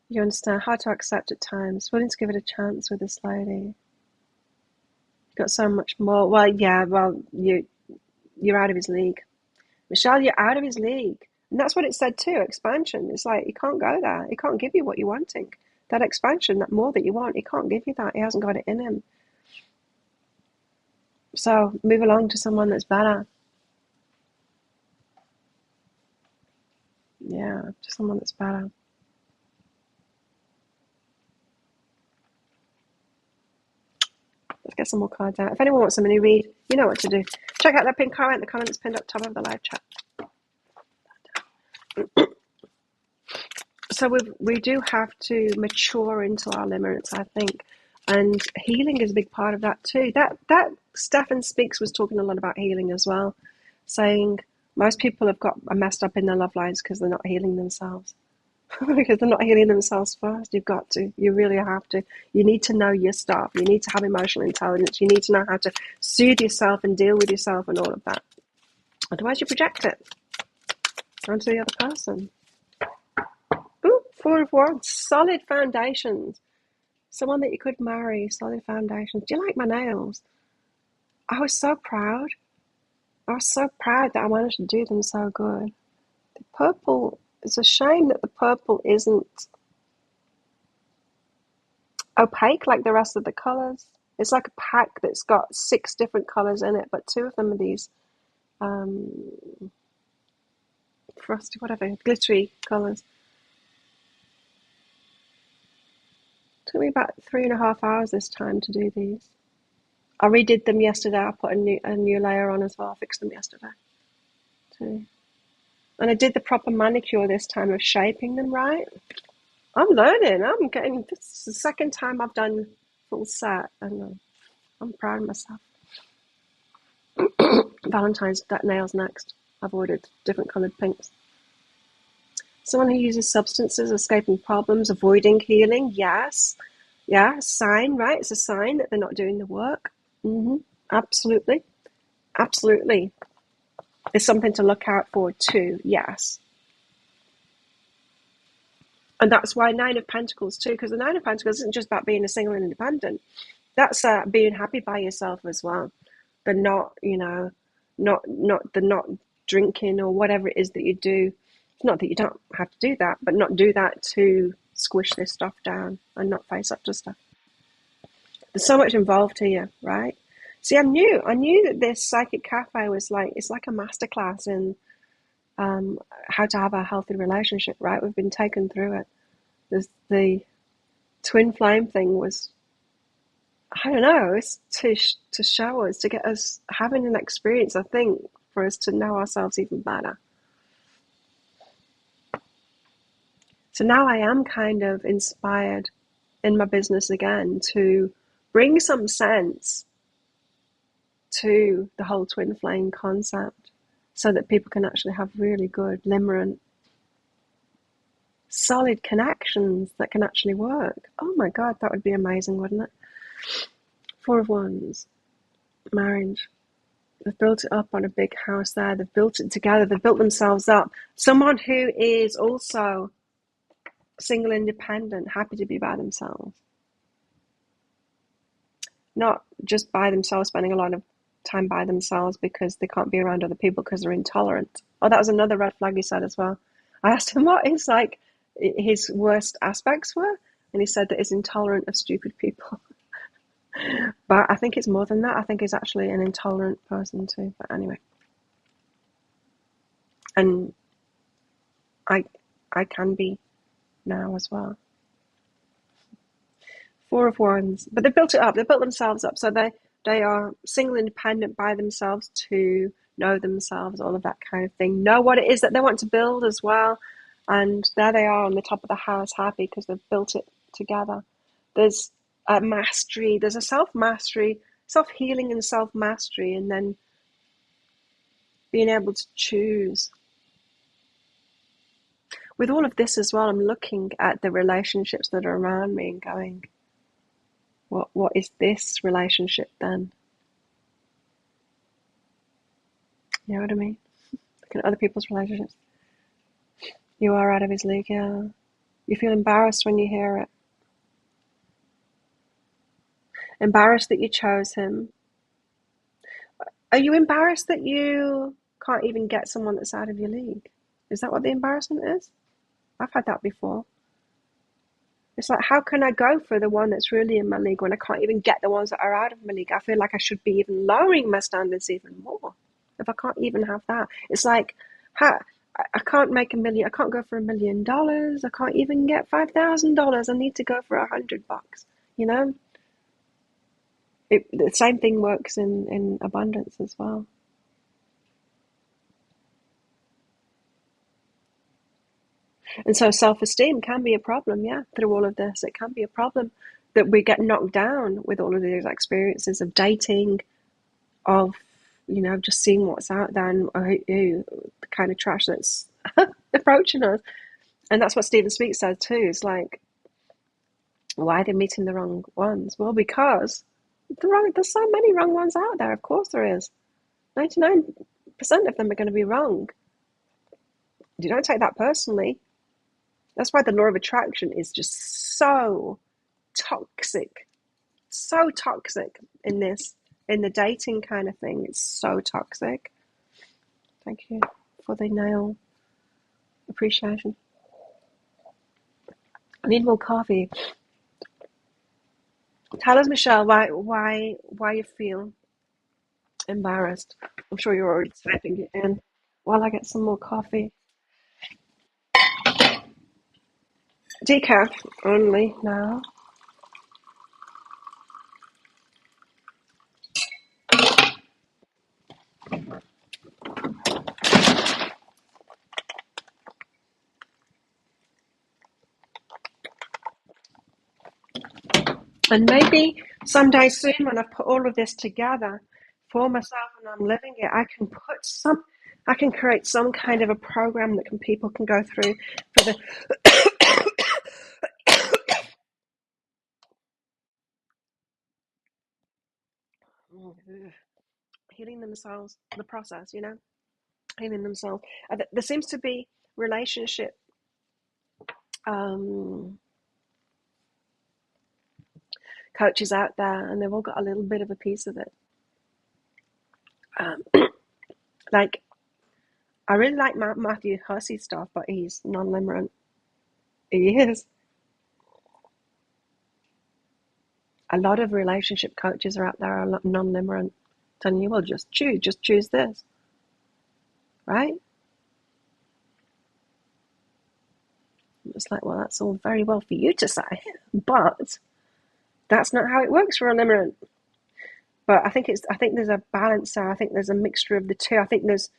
You understand how to accept at times, willing to give it a chance with this lady. You've got so much more. Well, yeah, you're out of his league. Michelle, you're out of his league. And that's what it said too, expansion. It's like, he can't go there. He can't give you what you're wanting. That expansion, that more that you want, he can't give you that. He hasn't got it in him. So move along to someone that's better. Yeah, to someone that's better. Let's get some more cards out. If anyone wants a mini read, you know what to do. Check out that pinned comment. The comment's pinned up top of the live chat. So we do have to mature into our limerence, I think, and healing is a big part of that too. That Stefan Speaks was talking a lot about healing as well, saying most people are messed up in their love lives because they're not healing themselves. Because they're not healing themselves first. You've got to. You really have to. You need to know your stuff. You need to have emotional intelligence. You need to know how to soothe yourself and deal with yourself and all of that. Otherwise, you project it onto the other person. Four of Wands, solid foundations. Someone that you could marry, solid foundations. Do you like my nails? I was so proud. I was so proud that I managed to do them so good. The purple, it's a shame that the purple isn't opaque like the rest of the colours. It's like a pack that's got 6 different colours in it, but 2 of them are these um, frosty, whatever, glittery colours. Took me about 3.5 hours this time to do these. I redid them yesterday. I put a new layer on as well. I fixed them yesterday too. And I did the proper manicure this time of shaping them right. I'm learning. This is the second time I've done full set, and I'm proud of myself. Valentine's nails next. I've ordered different coloured pinks. Someone who uses substances, escaping problems, avoiding healing. Yes. Yeah, sign, right? It's a sign that they're not doing the work. Absolutely. Absolutely. It's something to look out for too. Yes. And that's why 9 of Pentacles too, because the 9 of Pentacles isn't just about being a single and independent. That's being happy by yourself as well. The not drinking or whatever it is that you do. It's not that you don't have to do that, but not do that to squish this stuff down and not face up to stuff. There's so much involved here, right? See, I knew that this psychic cafe was it's like a masterclass in how to have a healthy relationship, right? We've been taken through it. The twin flame thing was, I don't know, it's to show us, to get us having an experience, I think, for us to know ourselves even better. So now I am kind of inspired in my business again to bring some sense to the whole twin flame concept so that people can actually have really good, limerent, solid connections that can actually work. Oh my God, that would be amazing, wouldn't it? 4 of Wands, marriage. They've built it up on a big house there. They've built it together. They've built themselves up. Someone who is also single, independent, happy to be by themselves. Not just by themselves, spending a lot of time by themselves because they can't be around other people because they're intolerant. Oh, that was another red flag he said as well. I asked him what his worst aspects were, and he said that he's intolerant of stupid people. But I think it's more than that. I think he's actually an intolerant person too. But anyway. And I can be now as well. 4 of Wands. But they built it up. They built themselves up. So they are single, independent by themselves, to know themselves, all of that kind of thing. Know what it is that they want to build as well. And there they are on the top of the house, happy because they've built it together. There's a mastery. There's a self-mastery, self-healing and self-mastery, and then being able to choose. With all of this as well, I'm looking at the relationships that are around me and going, what is this relationship then? You know what I mean? Looking at other people's relationships. You are out of his league, yeah. You feel embarrassed when you hear it. Embarrassed that you chose him. Are you embarrassed that you can't even get someone that's out of your league? Is that what the embarrassment is? I've had that before. It's like, how can I go for the one that's really in my league when I can't even get the ones that are out of my league? I feel like I should be even lowering my standards even more if I can't even have that. It's like, I can't make $1 million. I can't go for $1 million. I can't even get $5,000. I need to go for $100. You know, the same thing works in abundance as well. And so self-esteem can be a problem, yeah, through all of this. It can be a problem that we get knocked down with all of these experiences of dating, of, just seeing what's out there and the kind of trash that's approaching us. And that's what Stephen Speaks said too. It's like, why are they meeting the wrong ones? Well, because there's so many wrong ones out there. Of course there is. 99% of them are going to be wrong. You don't take that personally. That's why the law of attraction is just toxic, so toxic in the dating kind of thing. It's so toxic. Thank you for the nail appreciation. I need more coffee. Tell us, Michelle, why you feel embarrassed. I'm sure you're already typing it in while I get some more coffee. Decaf only now. And maybe someday soon, when I've put all of this together for myself and I'm living it, I can create some kind of a program that people can go through for the healing themselves, the process, healing themselves. There seems to be relationship coaches out there, and they've all got a little bit of a piece of it. Like, I really like Matthew Hussey's stuff, but he's non-limerent. He is. A lot of relationship coaches are out there are non-limerent, telling you, well, just choose this, right? It's like, well, that's all very well for you to say, but that's not how it works for a limerent. But I think there's a balance there. I think there's a mixture of the two. I think there's,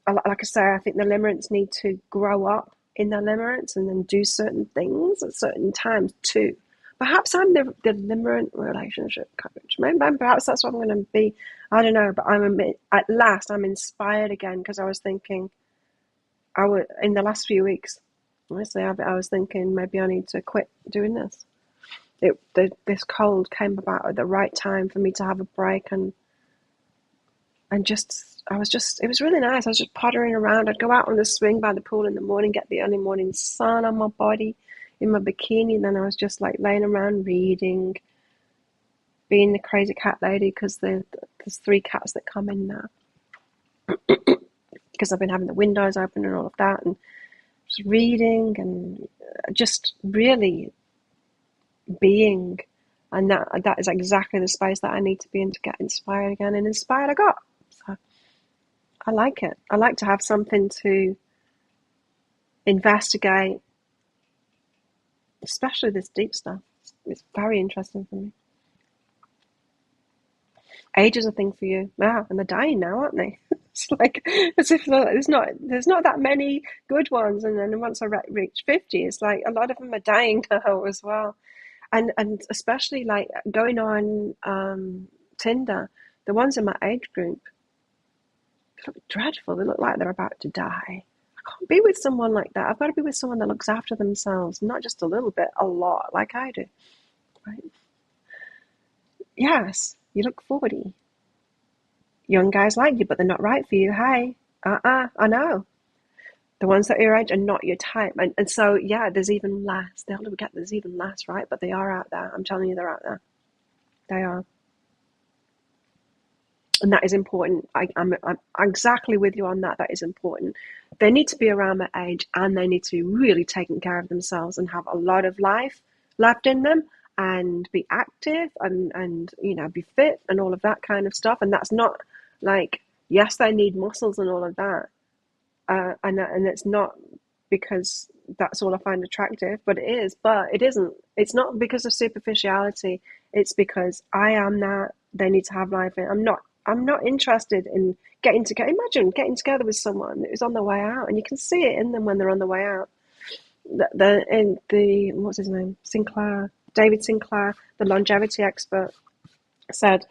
like I say, I think the limerents need to grow up in their limerence and then do certain things at certain times too. Perhaps I'm the limerent relationship coach. Maybe perhaps that's what I'm going to be. I don't know, but at last I'm inspired again, because I was thinking, in the last few weeks, honestly, I was thinking maybe I need to quit doing this. This cold came about at the right time for me to have a break, and it was really nice. I was just pottering around. I'd go out on the swing by the pool in the morning, get the early morning sun on my body in my bikini, and then I was just like laying around reading, being the crazy cat lady, because there's 3 cats that come in now, because I've been having the windows open and all of that, and just reading and just really being. And that is exactly the space that I need to be in to get inspired again, and inspired I got. So I like it. I like to have something to investigate, especially this deep stuff. It's very interesting for me. Age is a thing for you. Wow, and they're dying now, aren't they? It's like as if there's not that many good ones, and then once I reach 50, it's like a lot of them are dying now as well. And especially like going on Tinder, the ones in my age group look dreadful. They look like they're about to die. I can't be with someone like that. I've got to be with someone that looks after themselves, not just a little bit, a lot, like I do. Right? Yes, you look 40. Young guys like you, but they're not right for you. Hey, I know. The ones that are your age are not your type. And so, yeah, there's even less. The older we get, there's even less, right? But they are out there. I'm telling you, they're out there. They are. And that is important. I'm exactly with you on that. That is important. They need to be around my age, and they need to be really taking care of themselves and have a lot of life left in them, and be active and be fit and all of that kind of stuff. And that's not like, yes, they need muscles and all of that. And it's not because that's all I find attractive, but it is. But it isn't. It's not because of superficiality. It's because I am that. They need to have life in. I'm not interested in getting together. Imagine getting together with someone who's on their way out, and you can see it in them when they're on their way out. What's his name? David Sinclair, the longevity expert, said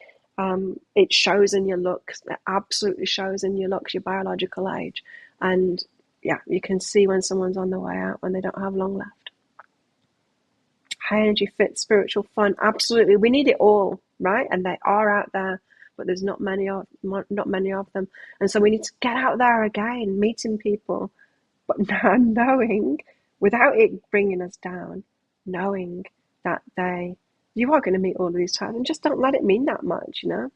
it shows in your looks. It absolutely shows in your looks, your biological age. And yeah, you can see when someone's on their way out, when they don't have long left. High energy, fit, spiritual, fun. Absolutely. We need it all, right? And they are out there, but there's not many of them. And so we need to get out there again, meeting people, but now knowing without it bringing us down, knowing that you are going to meet all of these times, and just don't let it mean that much, you know.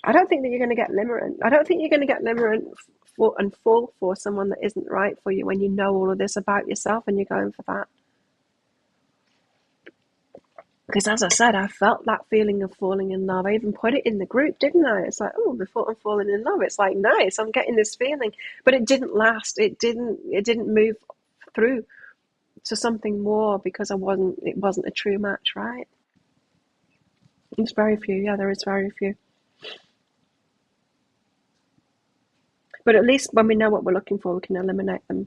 I don't think that you're going to get limerent. I don't think you're going to get limerent and fall for someone that isn't right for you when you know all of this about yourself and you're going for that. Because as I said, I felt that feeling of falling in love. I even put it in the group, didn't I? It's like, oh, before I'm falling in love, it's like, nice, I'm getting this feeling. But it didn't last. It didn't move through to something more because it wasn't a true match, right? There's very few. Yeah, there is very few. But at least when we know what we're looking for, we can eliminate them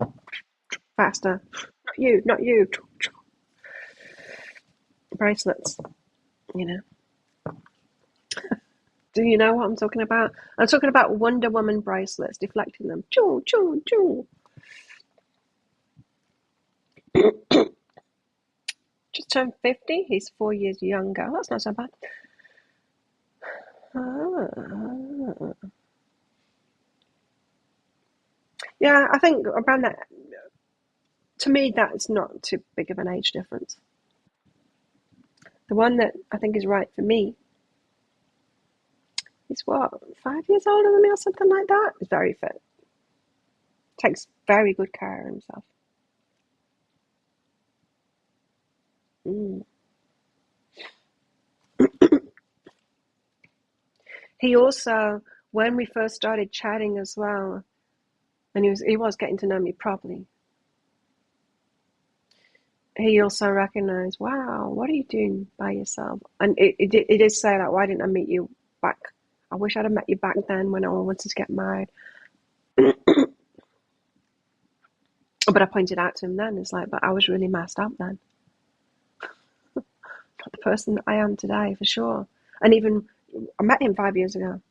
faster. Not you, not you. Bracelets, you know. Do you know what I'm talking about? I'm talking about Wonder Woman bracelets, deflecting them. Choo, choo, choo. Just turned 50. He's 4 years younger. That's not so bad. Ah. Yeah, I think around that, to me, that's not too big of an age difference. The one that I think is right for me is what, 5 years older than me or something like that? He's very fit. Takes very good care of himself. Mm. He also, when we first started chatting as well, and he was getting to know me properly, he also recognized, wow, what are you doing by yourself? And it did say, like, why didn't I meet you back? I wish I'd have met you back then when I wanted to get married. But I pointed out to him then, it's like, but I was really messed up then. Not the person that I am today, for sure. And even, I met him 5 years ago.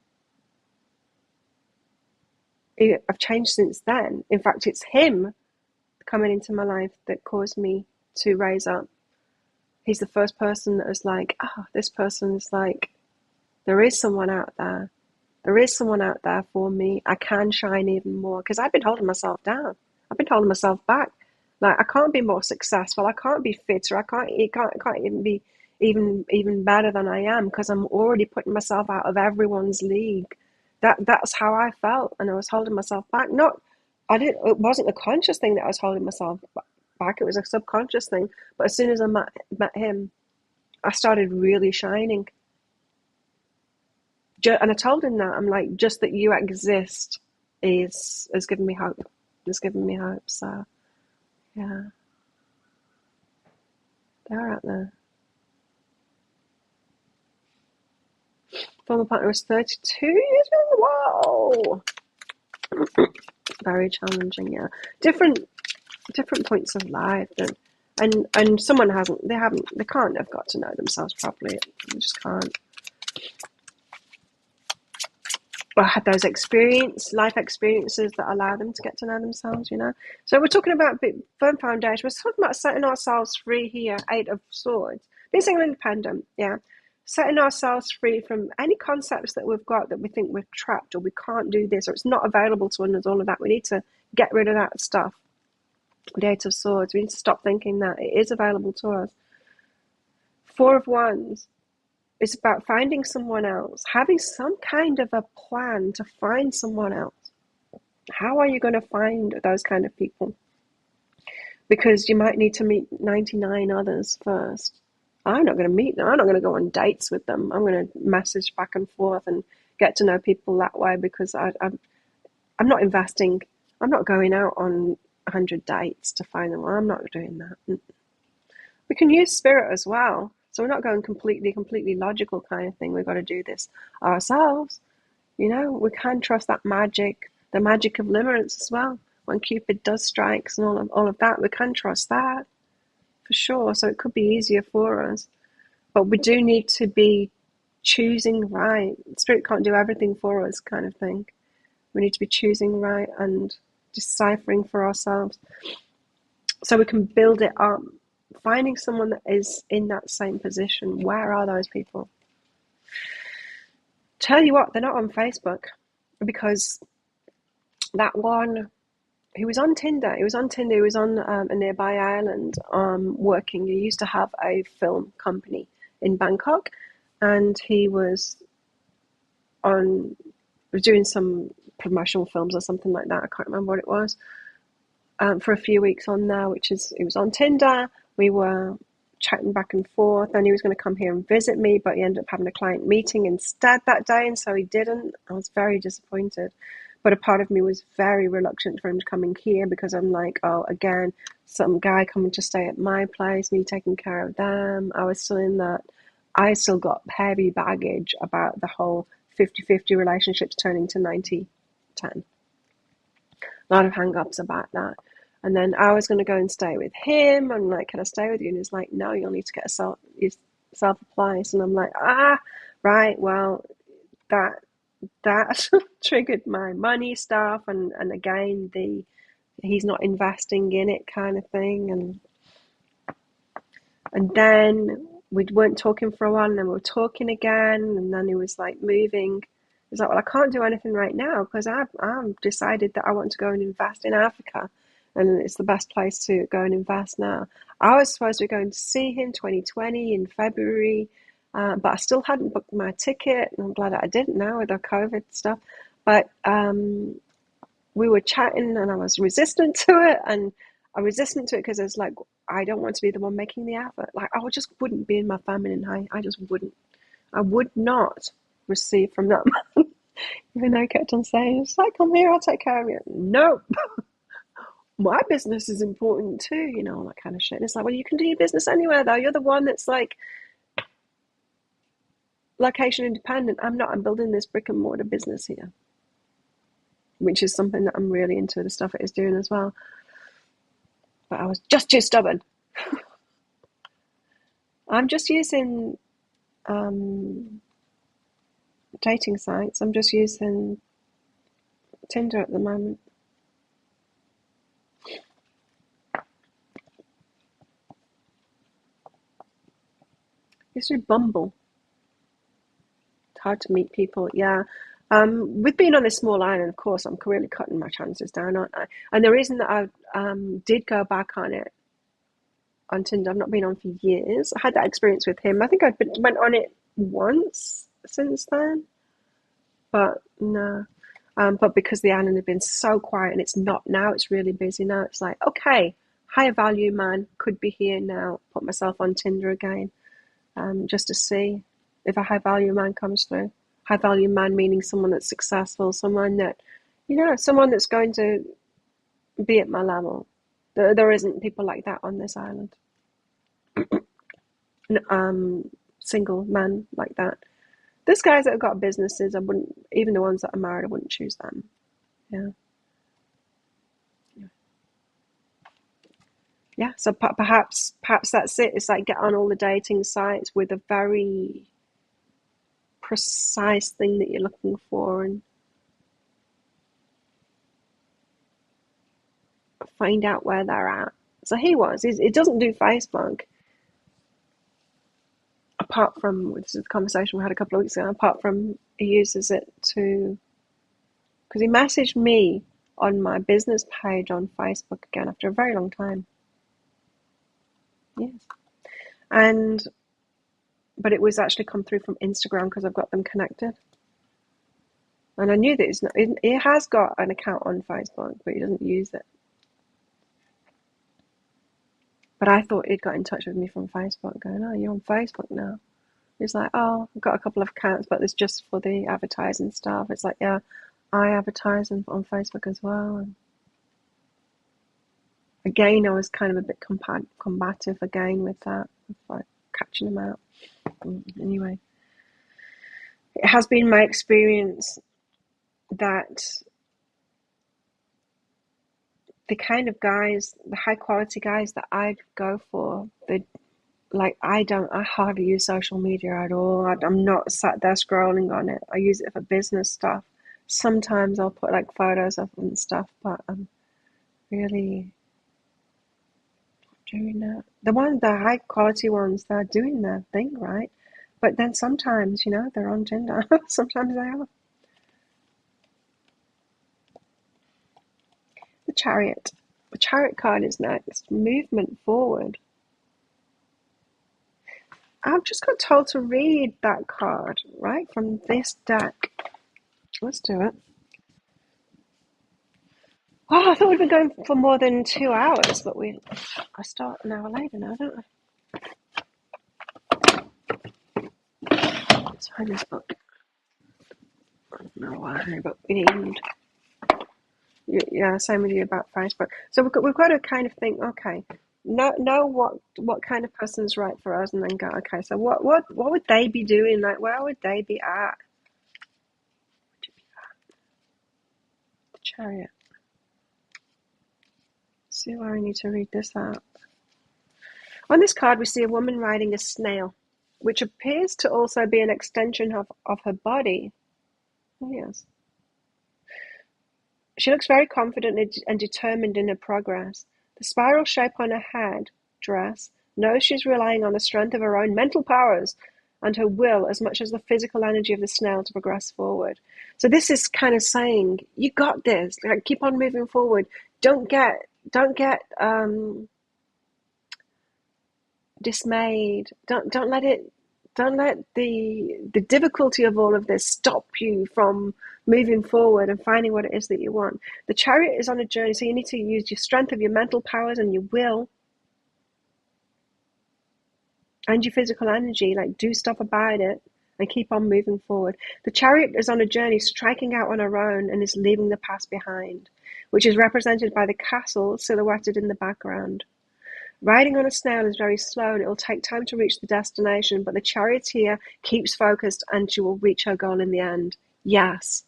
I've changed since then. In fact, it's him coming into my life that caused me to raise up. He's the first person that was like, this person is like, there is someone out there. There is someone out there for me. I can shine even more. Because I've been holding myself down. I've been holding myself back. Like, I can't be more successful. I can't be fitter. I can't even be even better than I am because I'm already putting myself out of everyone's league. That's how I felt, and I was holding myself back. It wasn't a conscious thing that I was holding myself back. It was a subconscious thing. But as soon as I met him, I started really shining. And I told him that, I'm like, just that you exist is giving me hope. It's giving me hope. So yeah, they're out there. Former partner was 32 years old. Whoa, very challenging. Yeah, different points of life, and someone they can't have got to know themselves properly. They just can't. Or had those life experiences that allow them to get to know themselves, you know. So we're talking about firm foundation. We're talking about setting ourselves free here. 8 of Swords, being single independent. Yeah, setting ourselves free from any concepts that we've got that we think we're trapped or we can't do this or it's not available to us. All of that, we need to get rid of that stuff. The 8 of Swords. We need to stop thinking that it is available to us. 4 of Wands. It's about finding someone else, having some kind of a plan to find someone else. How are you going to find those kind of people? Because you might need to meet 99 others first. I'm not going to meet them. I'm not going to go on dates with them. I'm going to message back and forth and get to know people that way because I'm not investing. I'm not going out on 100 dates to find them. I'm not doing that. We can use spirit as well. So we're not going completely logical kind of thing. We've got to do this ourselves. You know, we can trust that magic, the magic of limerence as well. When Cupid does strikes and all of that, we can trust that for sure. So it could be easier for us. But we do need to be choosing right. Spirit can't do everything for us kind of thing. We need to be choosing right and deciphering for ourselves so we can build it up. Finding someone that is in that same position. Where are those people? Tell you what, they're not on Facebook because that one he was on Tinder. He was on Tinder. He was on a nearby island working. He used to have a film company in Bangkok, and he was doing some promotional films or something like that. I can't remember what it was. For a few weeks on there, he was on Tinder. We were chatting back and forth, and he was going to come here and visit me, but he ended up having a client meeting instead that day, and so he didn't. I was very disappointed. But a part of me was very reluctant for him coming here because I'm like, oh, again, some guy coming to stay at my place, me taking care of them. I was still in that. I still got heavy baggage about the whole 50-50 relationships turning to 90-10. A lot of hang-ups about that. And then I was going to go and stay with him. I'm like, can I stay with you? And he's like, no, you'll need to get yourself a place. And I'm like, right, well, that triggered my money stuff. And again, he's not investing in it kind of thing. And then we weren't talking for a while, and then we were talking again. And then he was like moving. He's like, well, I can't do anything right now because I've decided that I want to go and invest in Africa. And it's the best place to go and invest now. I was supposed to be going to see him 2020 in February, but I still hadn't booked my ticket, and I'm glad that I didn't now with the COVID stuff. But we were chatting, and I was resistant to it, and I resistant to it because it's like, I don't want to be the one making the effort. Like, I just wouldn't be in my feminine high. I just wouldn't. I would not receive from that man. Even though I kept on saying, it's like, come here, I'll take care of you. Nope. My business is important too, all that kind of shit. And it's like, well, you can do your business anywhere though. You're the one that's like location independent. I'm not. I'm building this brick and mortar business here, which is something that I'm really into, the stuff it is doing as well. But I was just too stubborn. I'm just using dating sites. I'm just using Tinder at the moment. It's through Bumble. It's hard to meet people. Yeah. With being on this small island, of course, I'm really cutting my chances down, aren't I? And the reason that I did go back on it, on Tinder, I've not been on for years. I had that experience with him. I think I went on it once since then, but no. But because the island had been so quiet, and it's not now, it's really busy now. It's like, okay, higher value man could be here now. Put myself on Tinder again, just to see if a high value man comes through. High value man meaning someone that's successful, someone that, someone that's going to be at my level. There isn't people like that on this island. Single men like that. There's guys that have got businesses. I wouldn't, even the ones that are married, I wouldn't choose them. Yeah. Yeah. So perhaps that's it. It's like get on all the dating sites with a very precise thing that you're looking for, and find out where they're at. So he doesn't do Facebook, apart from, this is a conversation we had a couple of weeks ago, apart from he uses it to, because he messaged me on my business page on Facebook again after a very long time. Yes. But it was actually come through from Instagram because I've got them connected. And I knew that he has got an account on Facebook, but he doesn't use it. But I thought he'd got in touch with me from Facebook, going, oh, you're on Facebook now. He's like, oh, I've got a couple of accounts, but it's just for the advertising stuff. It's like, yeah, I advertise on Facebook as well. And again, I was kind of a bit combative again with that, like catching him out. Anyway, it has been my experience that the kind of guys, the high quality guys that I'd go for, I hardly use social media at all. I'm not sat there scrolling on it. I use it for business stuff. Sometimes I'll put like photos of and stuff, but I'm really doing that. The high quality ones, they're doing their thing, right? But then sometimes, they're on Tinder. Sometimes they are. The Chariot. The Chariot card is next. Movement forward. I've just got told to read that card, right, from this deck. Let's do it. Oh, I thought we'd been going for more than 2 hours, but I start an hour later now, don't I? Let's find this book. I don't know why, but we need... Yeah, same with you about Facebook. So we've got to kind of think, okay, know what kind of person's right for us, and then go, okay, so what would they be doing? Like, where would they be at? The Chariot. See why I need to read this out. On this card, we see a woman riding a snail, which appears to also be an extension of her body. Oh, yes. She looks very confident and determined in her progress. The spiral shape on her head dress knows she's relying on the strength of her own mental powers and her will as much as the physical energy of the snail to progress forward. So this is kind of saying, you got this. Like, keep on moving forward. Don't get dismayed. Don't let the difficulty of all of this stop you from moving forward and finding what it is that you want. The Chariot is on a journey, so you need to use your strength of your mental powers and your will and your physical energy. Like, do stuff about it and keep on moving forward. The Chariot is on a journey, striking out on her own, and is leaving the past behind, which is represented by the castle silhouetted in the background. Riding on a snail is very slow and it will take time to reach the destination, but the charioteer keeps focused and she will reach her goal in the end. Yes,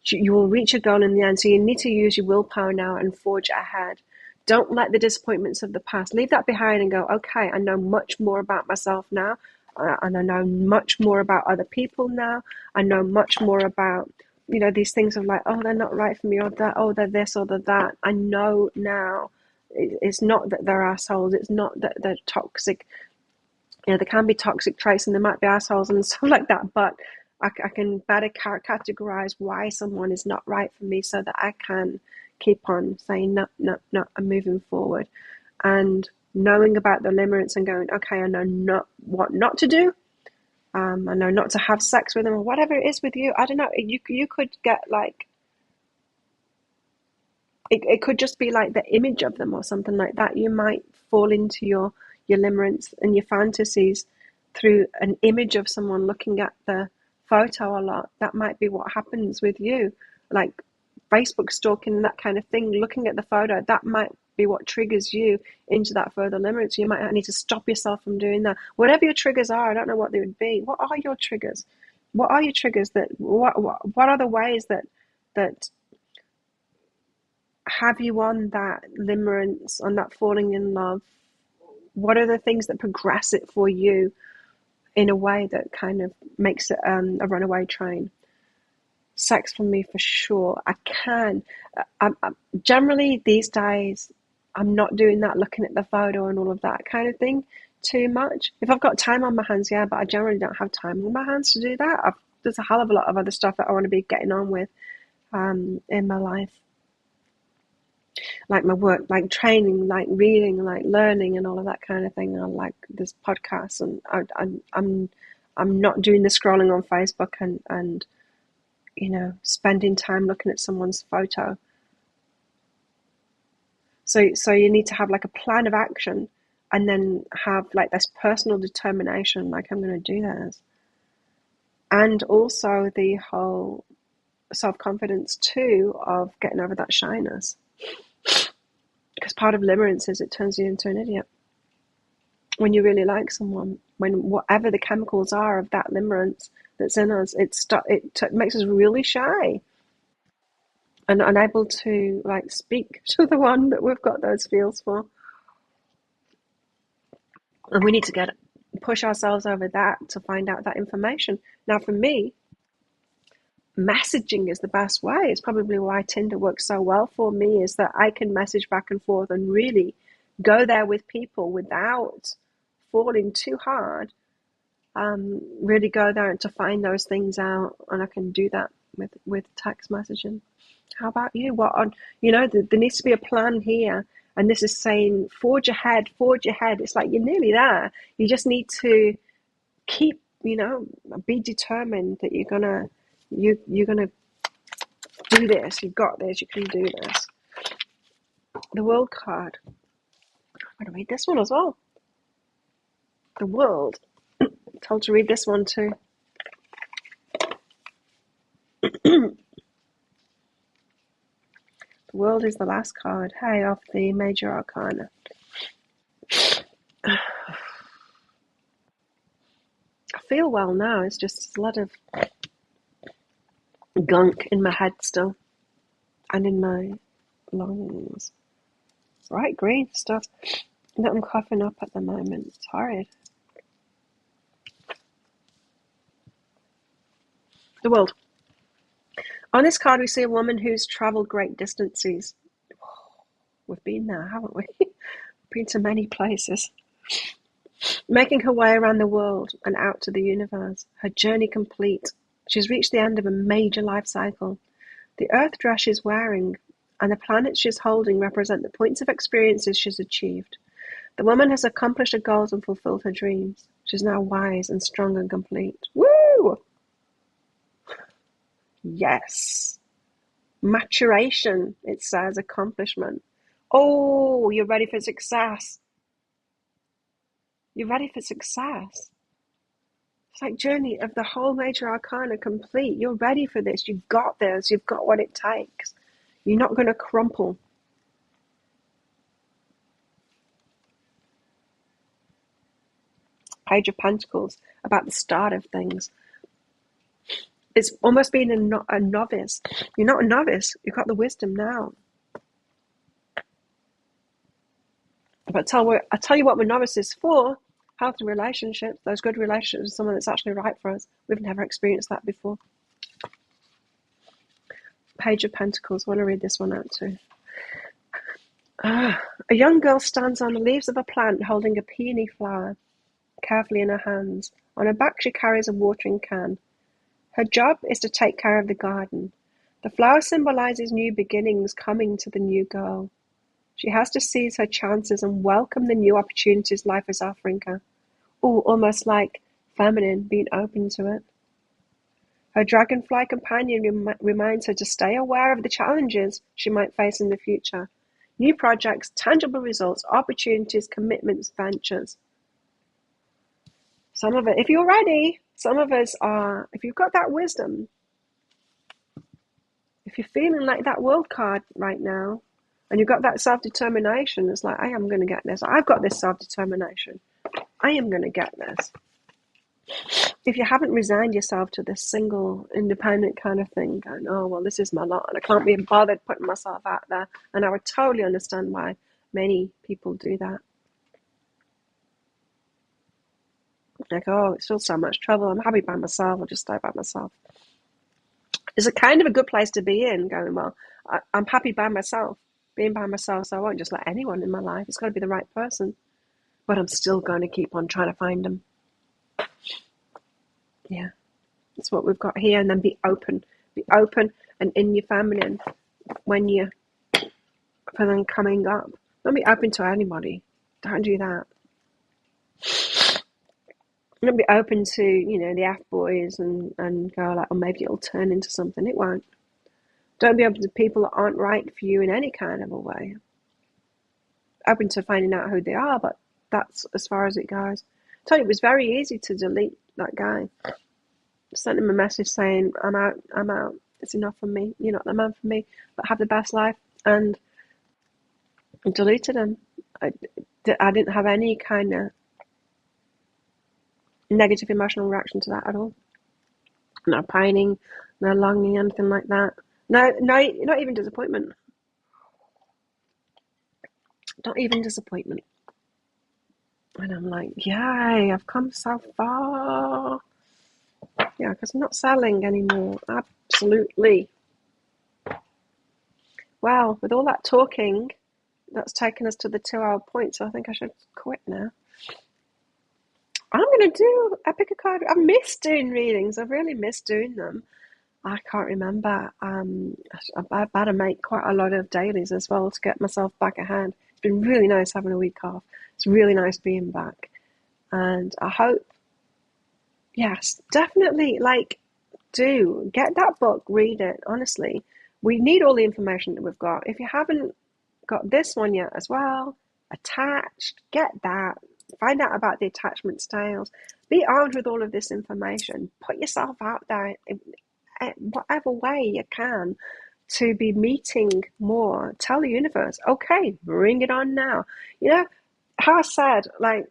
you will reach your goal in the end, so you need to use your willpower now and forge ahead. Don't let the disappointments of the past, leave that behind and go, okay, I know much more about myself now, and I know much more about other people now. I know much more about, these things of like, oh, they're not right for me, or that, oh, they're this or they're that. I know now. It's not that they're assholes. It's not that they're toxic. There can be toxic traits and there might be assholes and stuff like that, but I can better categorize why someone is not right for me so that I can keep on saying, no, I'm moving forward. And knowing about the limerence and going, okay, I know what not to do. I know not to have sex with them or whatever it is with you. I don't know. You could get like, it could just be like the image of them or something like that. You might fall into your limerence and your fantasies through an image of someone looking at the photo a lot. That might be what happens with you, like Facebook stalking and that kind of thing. Looking at the photo, that might be what triggers you into that further limerence. You might need to stop yourself from doing that. Whatever your triggers are, I don't know what they would be. What are your triggers? What are your triggers? What are the ways that have you on that limerence, on that falling in love? What are the things that progress it for you in a way that kind of makes it a runaway train? Sex for me, for sure. I'm generally these days, I'm not doing that, looking at the photo and all of that kind of thing too much. If I've got time on my hands, yeah, but I generally don't have time on my hands to do that. There's a hell of a lot of other stuff that I want to be getting on with in my life. Like my work, like training, like reading, like learning, and all of that kind of thing. I like this podcast, and I'm not doing the scrolling on Facebook and spending time looking at someone's photo. So you need to have like a plan of action, and then have like this personal determination, like I'm going to do this, and also the whole self-confidence too of getting over that shyness. Because part of limerence is it turns you into an idiot. When you really like someone, when whatever the chemicals are of that limerence that's in us, it makes us really shy and unable to like speak to the one that we've got those feels for. And we need to push ourselves over that to find out that information. Now, for me, messaging is the best way. It's probably why Tinder works so well for me, is that I can message back and forth and really go there with people without falling too hard. Really go there to find those things out, and I can do that with text messaging. How about you? What on? There needs to be a plan here, and this is saying forge ahead, forge ahead. It's like you're nearly there. You just need to keep, be determined that you're gonna do this. You've got this. You can do this. The World card. I'm gonna read this one as well. The World. I'm told to read this one too. The World is the last card. Hey, of the Major Arcana. I feel well now. It's just a lot of gunk in my head still, and in my lungs. Right, green stuff that I'm coughing up at the moment. It's horrid. The World. On this card, we see a woman who's travelled great distances. We've been there, haven't we? Been to many places. Making her way around the world and out to the universe. Her journey complete. She's reached the end of a major life cycle. The earth dress she's wearing and the planets she's holding represent the points of experiences she's achieved. The woman has accomplished her goals and fulfilled her dreams. She's now wise and strong and complete. Woo! Yes. Maturation, it says, accomplishment. Oh, you're ready for success. You're ready for success. It's like journey of the whole Major Arcana complete. You're ready for this. You've got this. You've got what it takes. You're not going to crumple. Page of Pentacles, about the start of things. It's almost being a novice. You're not a novice. You've got the wisdom now. But I tell you what we're novices for. Healthy relationships, those good relationships with someone that's actually right for us. We've never experienced that before. Page of Pentacles. I want to read this one out too. A young girl stands on the leaves of a plant holding a peony flower carefully in her hands. On her back she carries a watering can. Her job is to take care of the garden. The flower symbolizes new beginnings coming to the new girl. She has to seize her chances and welcome the new opportunities life is offering her. Oh, almost like feminine, being open to it. Her dragonfly companion reminds her to stay aware of the challenges she might face in the future. New projects, tangible results, opportunities, commitments, ventures. Some of it, if you're ready, some of us are, if you've got that wisdom, if you're feeling like that world card right now, and you've got that self-determination, it's like, I am going to get this. I've got this self-determination. I am going to get this. If you haven't resigned yourself to this single, independent kind of thing, going, oh, well, this is my lot, and I can't be bothered putting myself out there, and I would totally understand why many people do that. Like, oh, it's still so much trouble. I'm happy by myself. I'll just stay by myself. It's a kind of a good place to be in, going, well, I'm happy by myself, being by myself, so I won't just let anyone in my life. It's got to be the right person. But I'm still going to keep on trying to find them. Yeah, that's what we've got here. And then be open and in your feminine when you, for them coming up. Don't be open to anybody. Don't do that. Don't be open to, the F-boys and go like, oh, maybe it'll turn into something. It won't. Don't be open to people that aren't right for you in any kind of a way. Open to finding out who they are, but that's as far as it goes. I tell you, it was very easy to delete that guy. Sent him a message saying, I'm out. It's enough for me. You're not the man for me, but have the best life. And deleted him. I didn't have any kind of negative emotional reaction to that at all. No pining, no longing, anything like that. No, not even disappointment. Not even disappointment. And I'm like, yay, I've come so far. Yeah, because I'm not selling anymore. Absolutely. Well, with all that talking, that's taken us to the 2-hour point, so I think I should quit now. I'm going to do, I pick a card. I've missed doing readings. I've really missed doing them. I can't remember. I've had to make quite a lot of dailies as well to get myself back ahead. It's been really nice having a week off. It's really nice being back. And I hope, yes, definitely, like, do get that book, read it. Honestly, we need all the information that we've got. If you haven't got this one yet as well, attached, get that. Find out about the attachment styles. Be armed with all of this information. Put yourself out there in whatever way you can to be meeting more. Tell the universe, okay, bring it on now. You know how I said, like,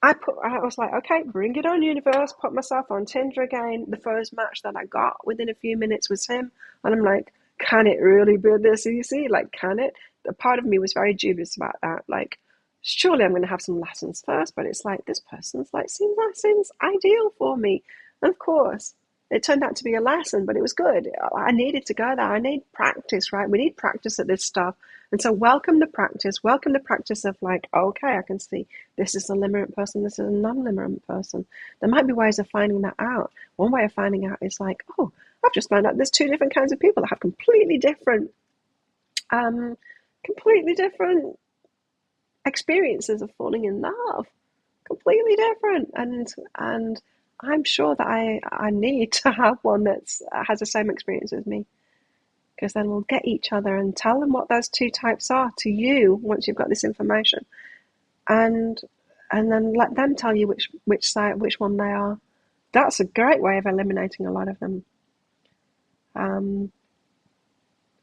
I was like, okay, bring it on, universe. Put myself on Tinder again. The first match that I got within a few minutes was him, and I'm like, can it really be this easy? Like, can it? A part of me was very dubious about that. Like, surely I'm going to have some lessons first, but it's like this person's like seems ideal for me, and of course. It turned out to be a lesson, but it was good. I needed to go there. I need practice, right? We need practice at this stuff. And so welcome the practice. Welcome the practice of like, okay, I can see this is a limerent person, this is a non-limerent person. There might be ways of finding that out. One way of finding out is like, oh, I've just found out there's two different kinds of people that have um, completely different experiences of falling in love. Completely different. And I'm sure that I need to have one that's has the same experience as me. Because then we'll get each other and tell them what those two types are to you once you've got this information. And then let them tell you which one they are. That's a great way of eliminating a lot of them, um,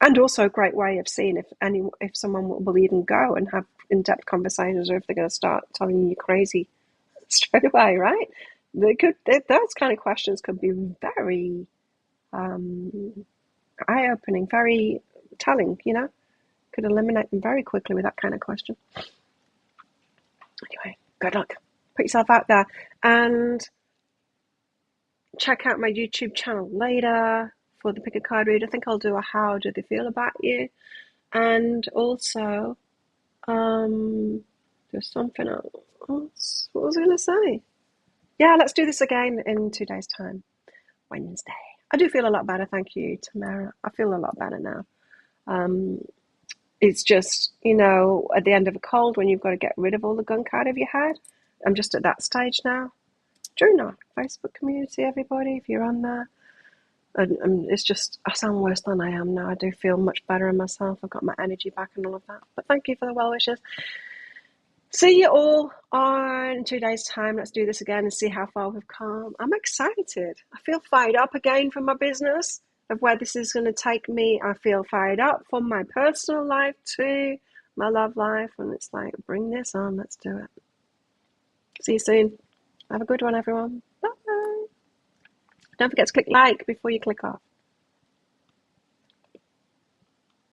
and also a great way of seeing if someone will even go and have in-depth conversations, or if they're going to start telling you crazy straight away. Right? Those kind of questions could be very um, eye-opening, very telling. Could eliminate them very quickly with that kind of question. Anyway, good luck. Put yourself out there and check out my YouTube channel later for the Pick a Card read. I think I'll do a how do they feel about you. And also, there's something else. What was I going to say? Yeah, let's do this again in 2 days' time, Wednesday. I do feel a lot better, thank you, Tamara. I feel a lot better now. It's just, at the end of a cold when you've got to get rid of all the gunk out of your head. I'm just at that stage now. Join our Facebook community, everybody, if you're on there. And it's just, I sound worse than I am now. I do feel much better in myself. I've got my energy back and all of that. But thank you for the well wishes. See you all on 2 days' time. Let's do this again and see how far we've come. I'm excited. I feel fired up again for my business, of where this is going to take me. I feel fired up for my personal life too, my love life. And it's like, bring this on. Let's do it. See you soon. Have a good one, everyone. Bye. Don't forget to click like before you click off.